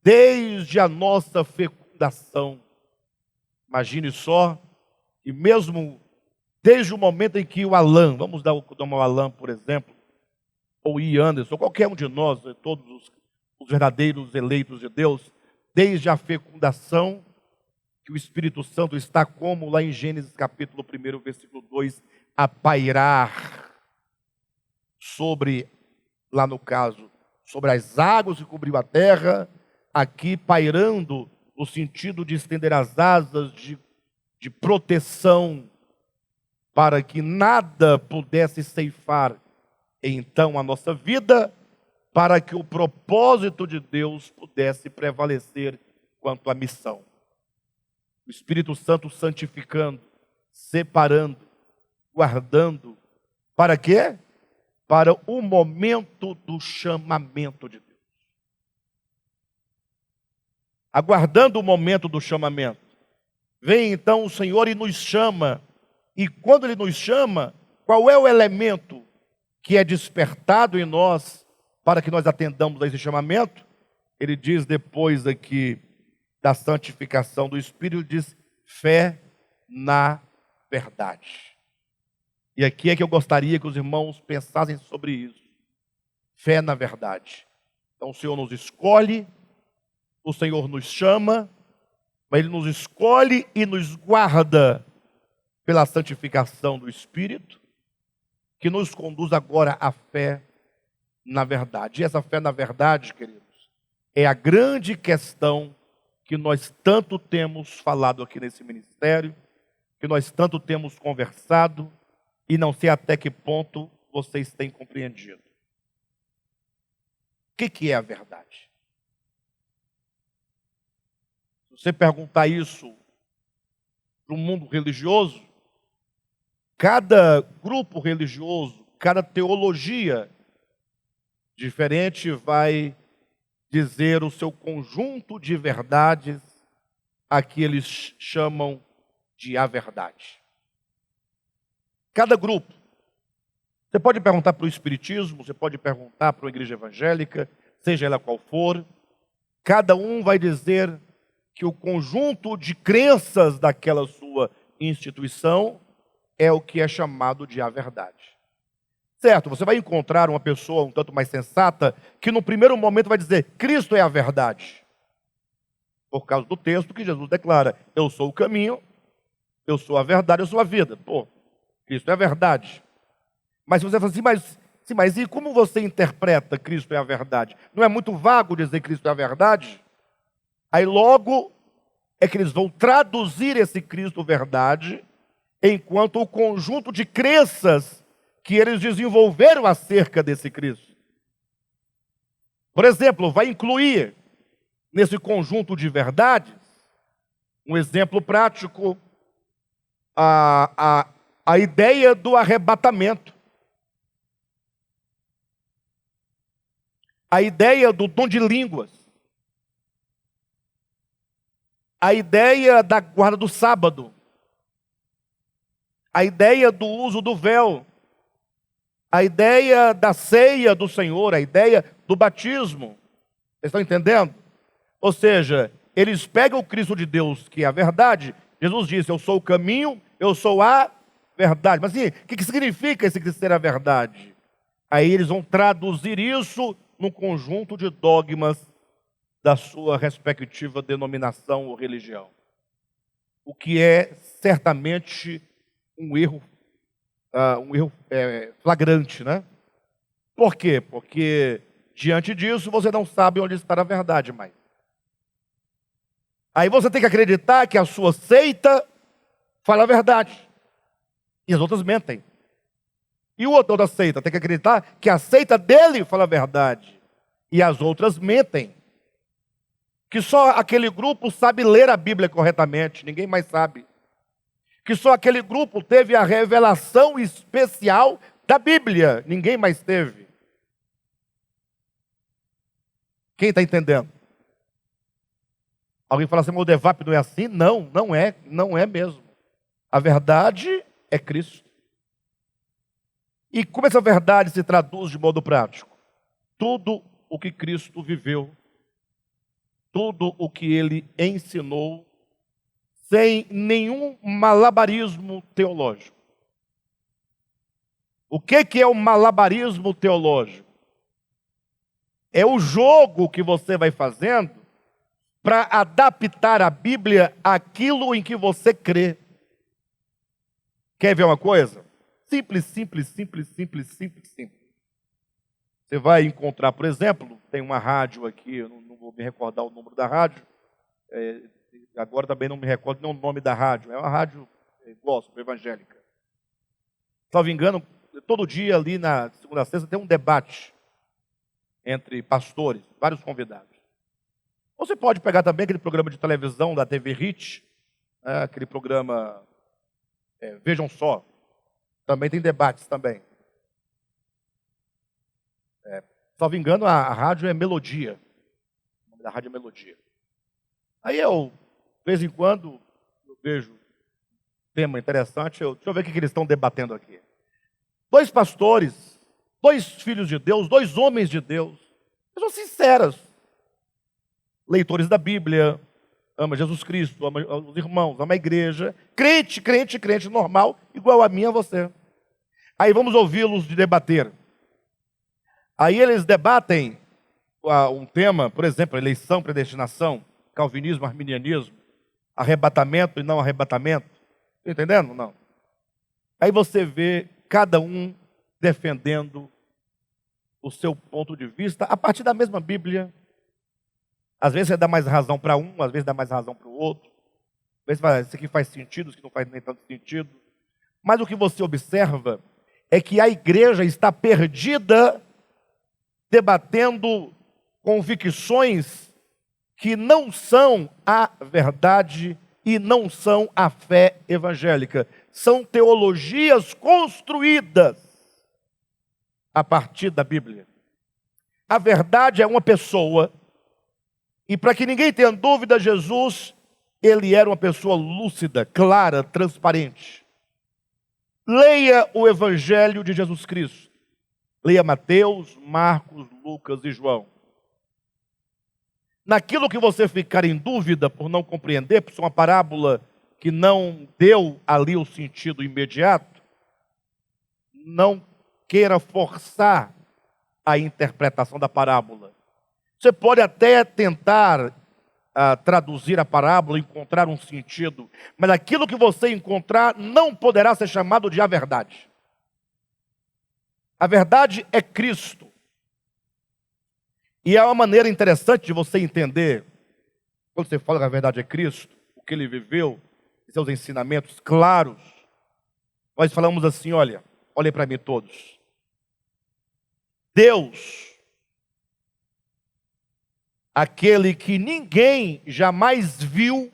desde a nossa fecundação. Imagine só, e mesmo desde o momento em que o Alan, vamos dar o Alan, por exemplo, ou Ian Anderson, qualquer um de nós, todos os verdadeiros eleitos de Deus, desde a fecundação, que o Espírito Santo está como lá em Gênesis capítulo 1, versículo 2, a pairar sobre, lá no caso, sobre as águas que cobriu a terra, aqui pairando no sentido de estender as asas de proteção, para que nada pudesse ceifar então a nossa vida, para que o propósito de Deus pudesse prevalecer quanto à missão. O Espírito Santo santificando, separando, guardando, para quê? Para o momento do chamamento de Deus. Aguardando o momento do chamamento. Vem então o Senhor e nos chama. E quando Ele nos chama, qual é o elemento que é despertado em nós para que nós atendamos a esse chamamento? Ele diz depois aqui da santificação do Espírito, diz fé na verdade. E aqui é que eu gostaria que os irmãos pensassem sobre isso. Fé na verdade. Então o Senhor nos escolhe, o Senhor nos chama, mas Ele nos escolhe e nos guarda pela santificação do Espírito, que nos conduz agora à fé na verdade. E essa fé na verdade, queridos, é a grande questão que nós tanto temos falado aqui nesse ministério, que nós tanto temos conversado, e não sei até que ponto vocês têm compreendido. O que é a verdade? Se você perguntar isso para o mundo religioso, cada grupo religioso, cada teologia diferente vai dizer o seu conjunto de verdades, a que eles chamam de a verdade. Cada grupo. Você pode perguntar para o Espiritismo, você pode perguntar para uma igreja evangélica, seja ela qual for, cada um vai dizer que o conjunto de crenças daquela sua instituição é o que é chamado de a verdade. Certo, você vai encontrar uma pessoa um tanto mais sensata que no primeiro momento vai dizer, Cristo é a verdade. Por causa do texto que Jesus declara, eu sou o caminho, eu sou a verdade, eu sou a vida. Pô, Cristo é a verdade. Mas se você fala assim, mas e como você interpreta Cristo é a verdade? Não é muito vago dizer Cristo é a verdade? Aí logo é que eles vão traduzir esse Cristo verdade enquanto o conjunto de crenças que eles desenvolveram acerca desse Cristo. Por exemplo, vai incluir nesse conjunto de verdades, um exemplo prático, a ideia do arrebatamento. A ideia do dom de línguas. A ideia da guarda do sábado. A ideia do uso do véu. A ideia da ceia do Senhor, a ideia do batismo. Vocês estão entendendo? Ou seja, eles pegam o Cristo de Deus, que é a verdade. Jesus disse, eu sou o caminho, eu sou a verdade. Mas assim, o que significa esse Cristo ser a verdade? Aí eles vão traduzir isso num conjunto de dogmas da sua respectiva denominação ou religião. O que é certamente um erro flagrante, né? Por quê? Porque diante disso você não sabe onde está a verdade mais. Aí você tem que acreditar que a sua seita fala a verdade. E as outras mentem. E o outro da seita tem que acreditar que a seita dele fala a verdade. E as outras mentem. Que só aquele grupo sabe ler a Bíblia corretamente, ninguém mais sabe. Que só aquele grupo teve a revelação especial da Bíblia, ninguém mais teve. Quem está entendendo? Alguém fala assim, o Devap não é assim? Não, não é mesmo. A verdade é Cristo. E como essa verdade se traduz de modo prático? Tudo o que Cristo viveu, tudo o que Ele ensinou, sem nenhum malabarismo teológico. O que é o malabarismo teológico? É o jogo que você vai fazendo para adaptar a Bíblia àquilo em que você crê. Quer ver uma coisa? Simples. Você vai encontrar, por exemplo, tem uma rádio aqui, eu não vou me recordar o número da rádio, agora também não me recordo nem o nome da rádio, é uma rádio gospel, evangélica. Salvo engano, todo dia ali na segunda a sexta tem um debate entre pastores, vários convidados. Você pode pegar também aquele programa de televisão da TV Hit, aquele programa Vejam Só, também tem debates também. Salvo engano, a rádio é Melodia. O nome da rádio é Melodia. Aí eu, de vez em quando, eu vejo um tema interessante, deixa eu ver o que eles estão debatendo aqui. 2 pastores, 2 filhos de Deus, 2 homens de Deus, pessoas sinceras, leitores da Bíblia, ama Jesus Cristo, ama os irmãos, ama a igreja, crente normal, igual a mim e a você. Aí vamos ouvi-los debater. Aí eles debatem um tema, por exemplo, eleição, predestinação, calvinismo, arminianismo, arrebatamento e não arrebatamento. Está entendendo? Não. Aí você vê cada um defendendo o seu ponto de vista a partir da mesma Bíblia. Às vezes você dá mais razão para um, às vezes dá mais razão para o outro. Às vezes você fala, isso aqui faz sentido, isso aqui não faz nem tanto sentido. Mas o que você observa é que a igreja está perdida debatendo convicções que não são a verdade e não são a fé evangélica. São teologias construídas a partir da Bíblia. A verdade é uma pessoa, e para que ninguém tenha dúvida, Jesus, ele era uma pessoa lúcida, clara, transparente. Leia o Evangelho de Jesus Cristo. Leia Mateus, Marcos, Lucas e João. Naquilo que você ficar em dúvida por não compreender, por ser uma parábola que não deu ali o sentido imediato, não queira forçar a interpretação da parábola. Você pode até tentar traduzir a parábola, encontrar um sentido, mas aquilo que você encontrar não poderá ser chamado de a verdade. A verdade é Cristo. E é uma maneira interessante de você entender, quando você fala que a verdade é Cristo, o que ele viveu, seus ensinamentos claros. Nós falamos assim, olhem para mim todos. Deus, aquele que ninguém jamais viu,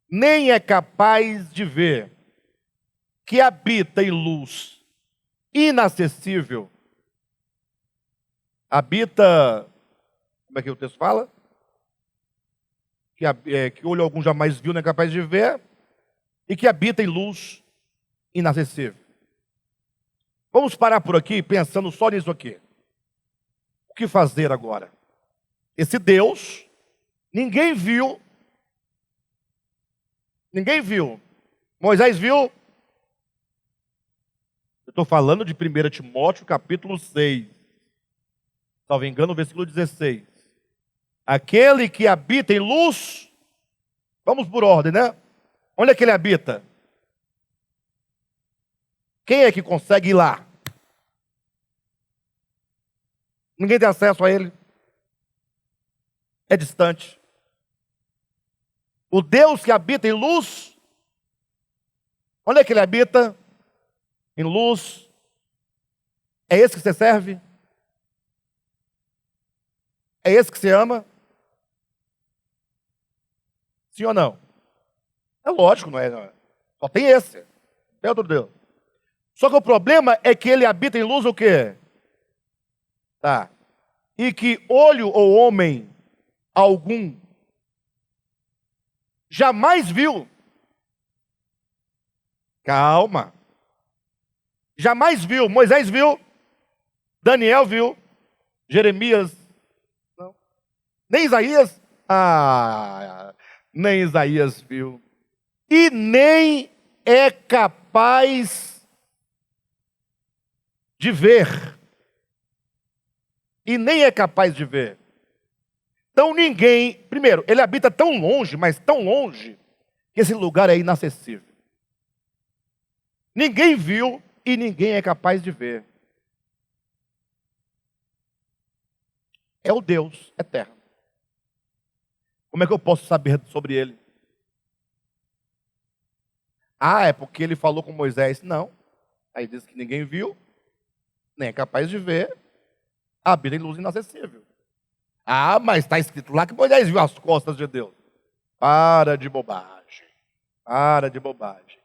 nem é capaz de ver, que habita em luz inacessível, habita, como é que o texto fala? Que olho algum jamais viu, nem é capaz de ver, e que habita em luz inacessível. Vamos parar por aqui, pensando só nisso aqui. O que fazer agora? Esse Deus, ninguém viu. Moisés viu? Eu estou falando de 1 Timóteo, capítulo 6. Salvo engano, versículo 16. Aquele que habita em luz, vamos por ordem, né? Onde é que ele habita? Quem é que consegue ir lá? Ninguém tem acesso a ele. É distante. O Deus que habita em luz, onde é que ele habita? Em luz. É esse que você serve? É esse que você ama? Sim ou não? É lógico, não é? Só tem esse. Não tem outro Deus. Só que o problema é que ele habita em luz o quê? Tá. E que olho ou homem algum jamais viu. Calma. Jamais viu. Moisés viu. Daniel viu. Jeremias. Não. Nem Isaías. Nem Isaías viu. E nem é capaz de ver. E nem é capaz de ver. Então ninguém, primeiro, ele habita tão longe, mas tão longe, que esse lugar é inacessível. Ninguém viu e ninguém é capaz de ver. É o Deus eterno. Como é que eu posso saber sobre ele? É porque ele falou com Moisés. Não. Aí diz que ninguém viu, nem é capaz de ver, habita em luz inacessível. Mas está escrito lá que Moisés viu as costas de Deus. Para de bobagem. Para de bobagem.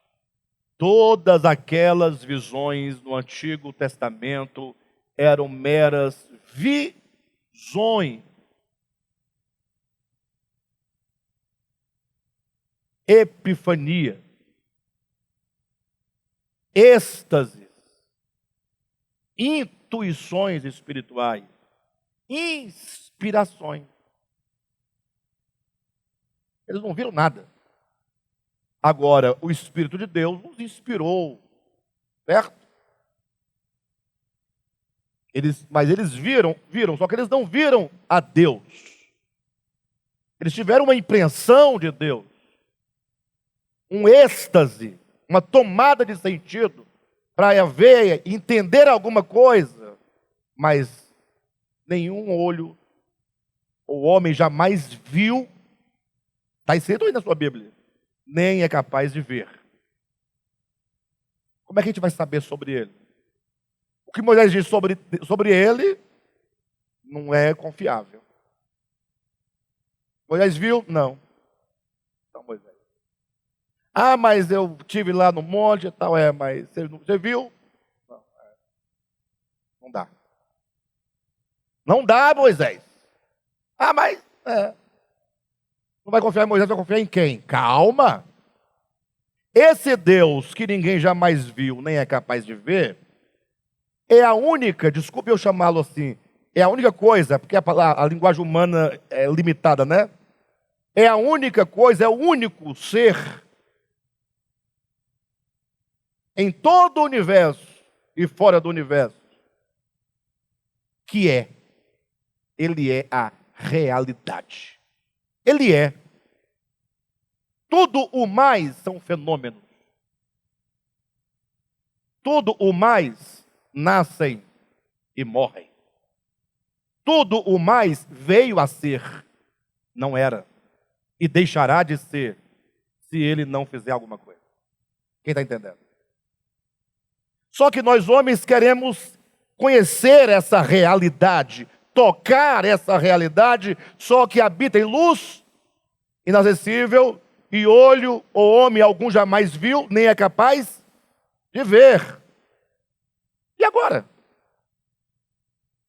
Todas aquelas visões no Antigo Testamento eram meras visões. Epifania. Êxtases. Intuições espirituais. Inspirações. Eles não viram nada. Agora, o Espírito de Deus nos inspirou, certo? Mas eles viram, só que eles não viram a Deus. Eles tiveram uma impressão de Deus, um êxtase, uma tomada de sentido, para ver, entender alguma coisa, mas nenhum olho ou homem jamais viu, está escrito aí na sua Bíblia, nem é capaz de ver. Como é que a gente vai saber sobre ele? O que Moisés diz sobre ele não é confiável. Moisés viu? Não. Não, Moisés. Mas eu estive lá no monte e tal, mas você viu? Não, não dá. Não dá, Moisés. Mas não vai confiar em Moisés, vai confiar em quem? Calma. Esse Deus que ninguém jamais viu, nem é capaz de ver, é a única, desculpe eu chamá-lo assim, é a única coisa, porque a linguagem humana é limitada, né? É a única coisa, é o único ser em todo o universo e fora do universo que ele é a realidade. Ele é. Tudo o mais são fenômenos. Tudo o mais nascem e morrem. Tudo o mais veio a ser, não era, e deixará de ser, se ele não fizer alguma coisa. Quem está entendendo? Só que nós homens queremos conhecer essa realidade, tocar essa realidade, só que habita em luz inacessível, e olho ou homem algum jamais viu, nem é capaz de ver. E agora?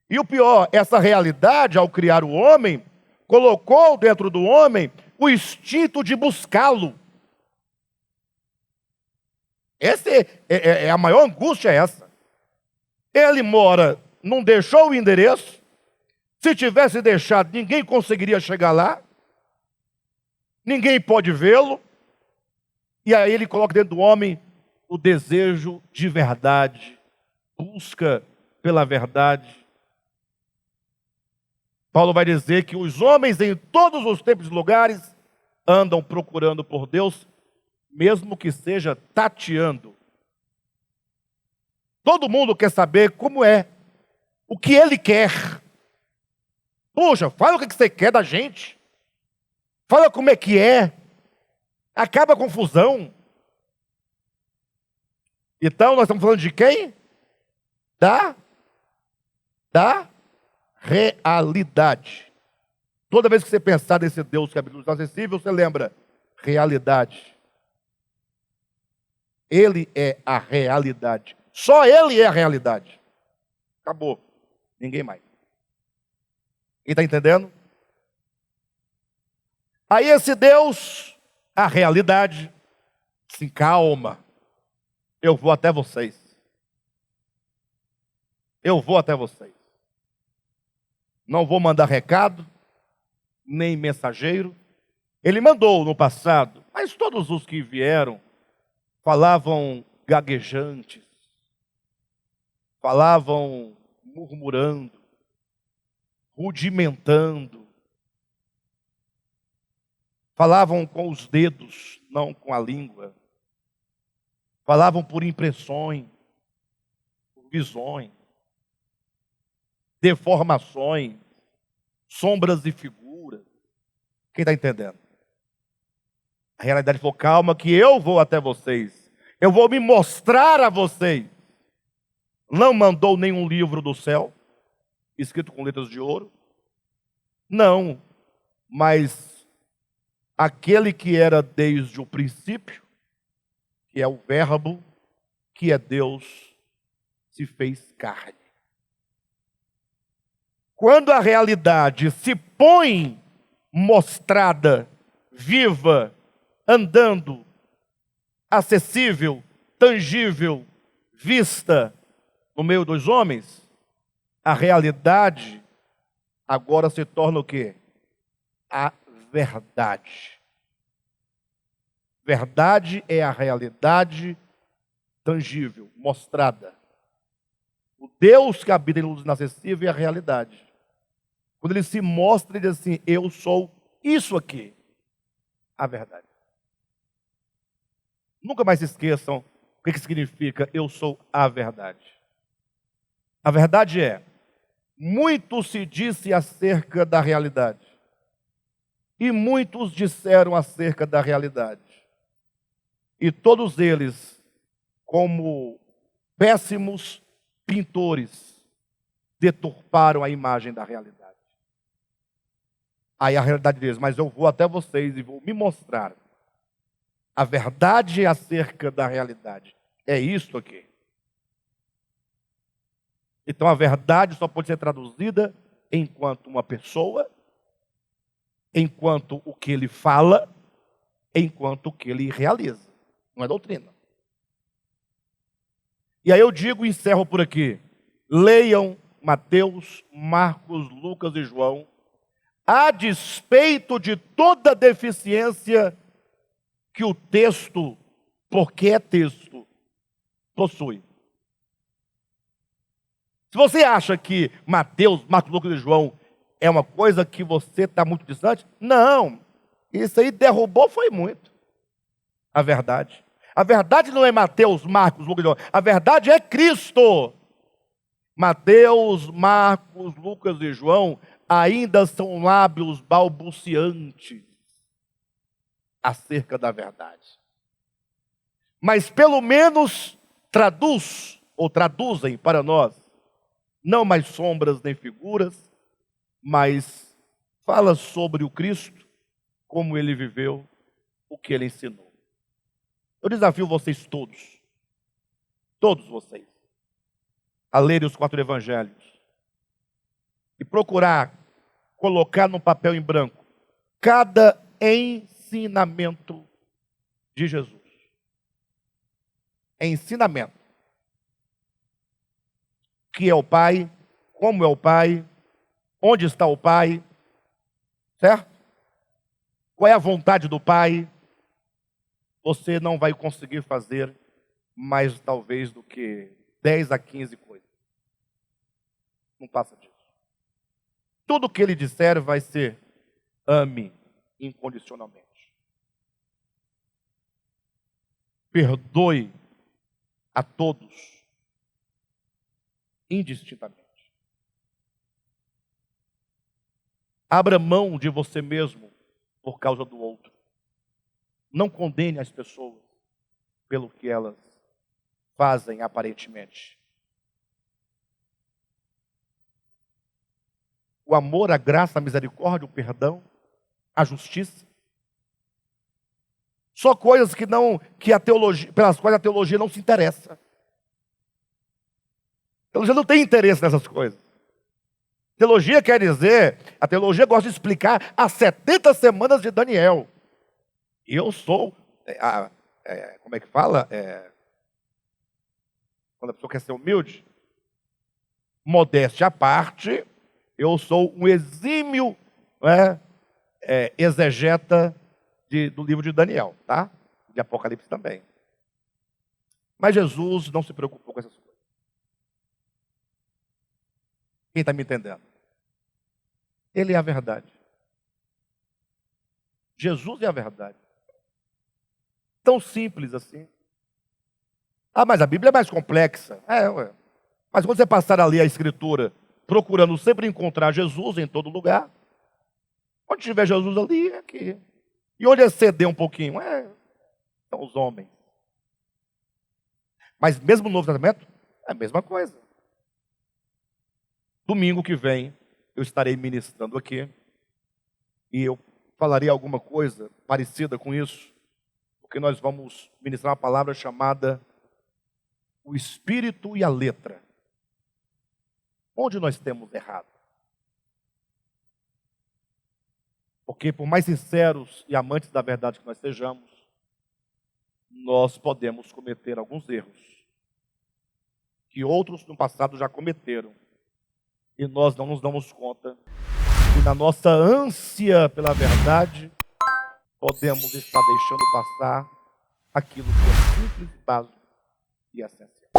E o pior, essa realidade, ao criar o homem, colocou dentro do homem o instinto de buscá-lo. Essa a maior angústia é essa. Ele mora, não deixou o endereço. Se tivesse deixado, ninguém conseguiria chegar lá. Ninguém pode vê-lo. E aí ele coloca dentro do homem o desejo de verdade. Busca pela verdade. Paulo vai dizer que os homens em todos os tempos e lugares andam procurando por Deus, mesmo que seja tateando. Todo mundo quer saber como é, o que ele quer. Puxa, fala o que você quer da gente. Fala como é que é. Acaba a confusão. Então, nós estamos falando de quem? Da realidade. Toda vez que você pensar nesse Deus que é absolutamente acessível, você lembra realidade. Ele é a realidade. Só Ele é a realidade. Acabou. Ninguém mais. Quem está entendendo? Aí esse Deus, a realidade, se calma. Eu vou até vocês. Eu vou até vocês. Não vou mandar recado, nem mensageiro. Ele mandou no passado, mas todos os que vieram falavam gaguejantes, falavam murmurando, rudimentando, falavam com os dedos, não com a língua, falavam por impressões, por visões, deformações, sombras e figuras. Quem está entendendo? A realidade falou, calma que eu vou até vocês. Eu vou me mostrar a vocês. Não mandou nenhum livro do céu, escrito com letras de ouro. Não, mas aquele que era desde o princípio, que é o Verbo, que é Deus, se fez carne. Quando a realidade se põe mostrada, viva, andando, acessível, tangível, vista no meio dos homens, a realidade agora se torna o quê? A verdade. Verdade é a realidade tangível, mostrada. O Deus que habita em luz inacessível é a realidade. Quando ele se mostra, ele diz assim, eu sou isso aqui, a verdade. Nunca mais se esqueçam o que significa eu sou a verdade. A verdade é, muito se disse acerca da realidade. E muitos disseram acerca da realidade. E todos eles, como péssimos pintores, deturparam a imagem da realidade. Aí a realidade diz, mas eu vou até vocês e vou me mostrar a verdade acerca da realidade. É isso aqui. Então a verdade só pode ser traduzida enquanto uma pessoa, enquanto o que ele fala, enquanto o que ele realiza. Não é doutrina. E aí eu digo e encerro por aqui. Leiam Mateus, Marcos, Lucas e João, a despeito de toda deficiência que o texto, porque é texto, possui. Se você acha que Mateus, Marcos, Lucas e João é uma coisa que você está muito distante, não. Isso aí derrubou foi muito a verdade. A verdade não é Mateus, Marcos, Lucas e João. A verdade é Cristo. Mateus, Marcos, Lucas e João ainda são lábios balbuciantes acerca da verdade. Mas pelo menos traduzem para nós, não mais sombras nem figuras, mas fala sobre o Cristo, como ele viveu, o que ele ensinou. Eu desafio vocês todos vocês, a lerem os 4 evangelhos e procurar colocar num papel em branco cada ensinamento de Jesus. Ensinamento. O que é o Pai, como é o Pai, onde está o Pai, certo? Qual é a vontade do Pai? Você não vai conseguir fazer mais talvez do que 10 a 15 coisas. Não passa disso. Tudo que ele disser vai ser ame incondicionalmente. Perdoe a todos indistintamente. Abra mão de você mesmo por causa do outro. Não condene as pessoas pelo que elas fazem aparentemente. O amor, a graça, a misericórdia, o perdão, a justiça. Só coisas que a teologia, pelas quais a teologia não se interessa. Teologia não tem interesse nessas coisas. Teologia quer dizer, a teologia gosta de explicar as 70 semanas de Daniel. E eu sou, como é que fala? Quando a pessoa quer ser humilde, modéstia à parte, eu sou um exímio exegeta do livro de Daniel, tá? De Apocalipse também. Mas Jesus não se preocupou com essas coisas. Quem está me entendendo? Ele é a verdade. Jesus é a verdade. Tão simples assim. Ah, mas a Bíblia é mais complexa. Ué. Mas quando você passar a ler a Escritura, procurando sempre encontrar Jesus em todo lugar, onde tiver Jesus ali, é aqui. E onde exceder um pouquinho, são os homens. Mas mesmo no Novo Testamento, é a mesma coisa. Domingo que vem, eu estarei ministrando aqui, e eu falarei alguma coisa parecida com isso, porque nós vamos ministrar uma palavra chamada o Espírito e a Letra. Onde nós temos errado? Porque por mais sinceros e amantes da verdade que nós sejamos, nós podemos cometer alguns erros que outros no passado já cometeram. E nós não nos damos conta que na nossa ânsia pela verdade, podemos estar deixando passar aquilo que é simples, básico e essencial.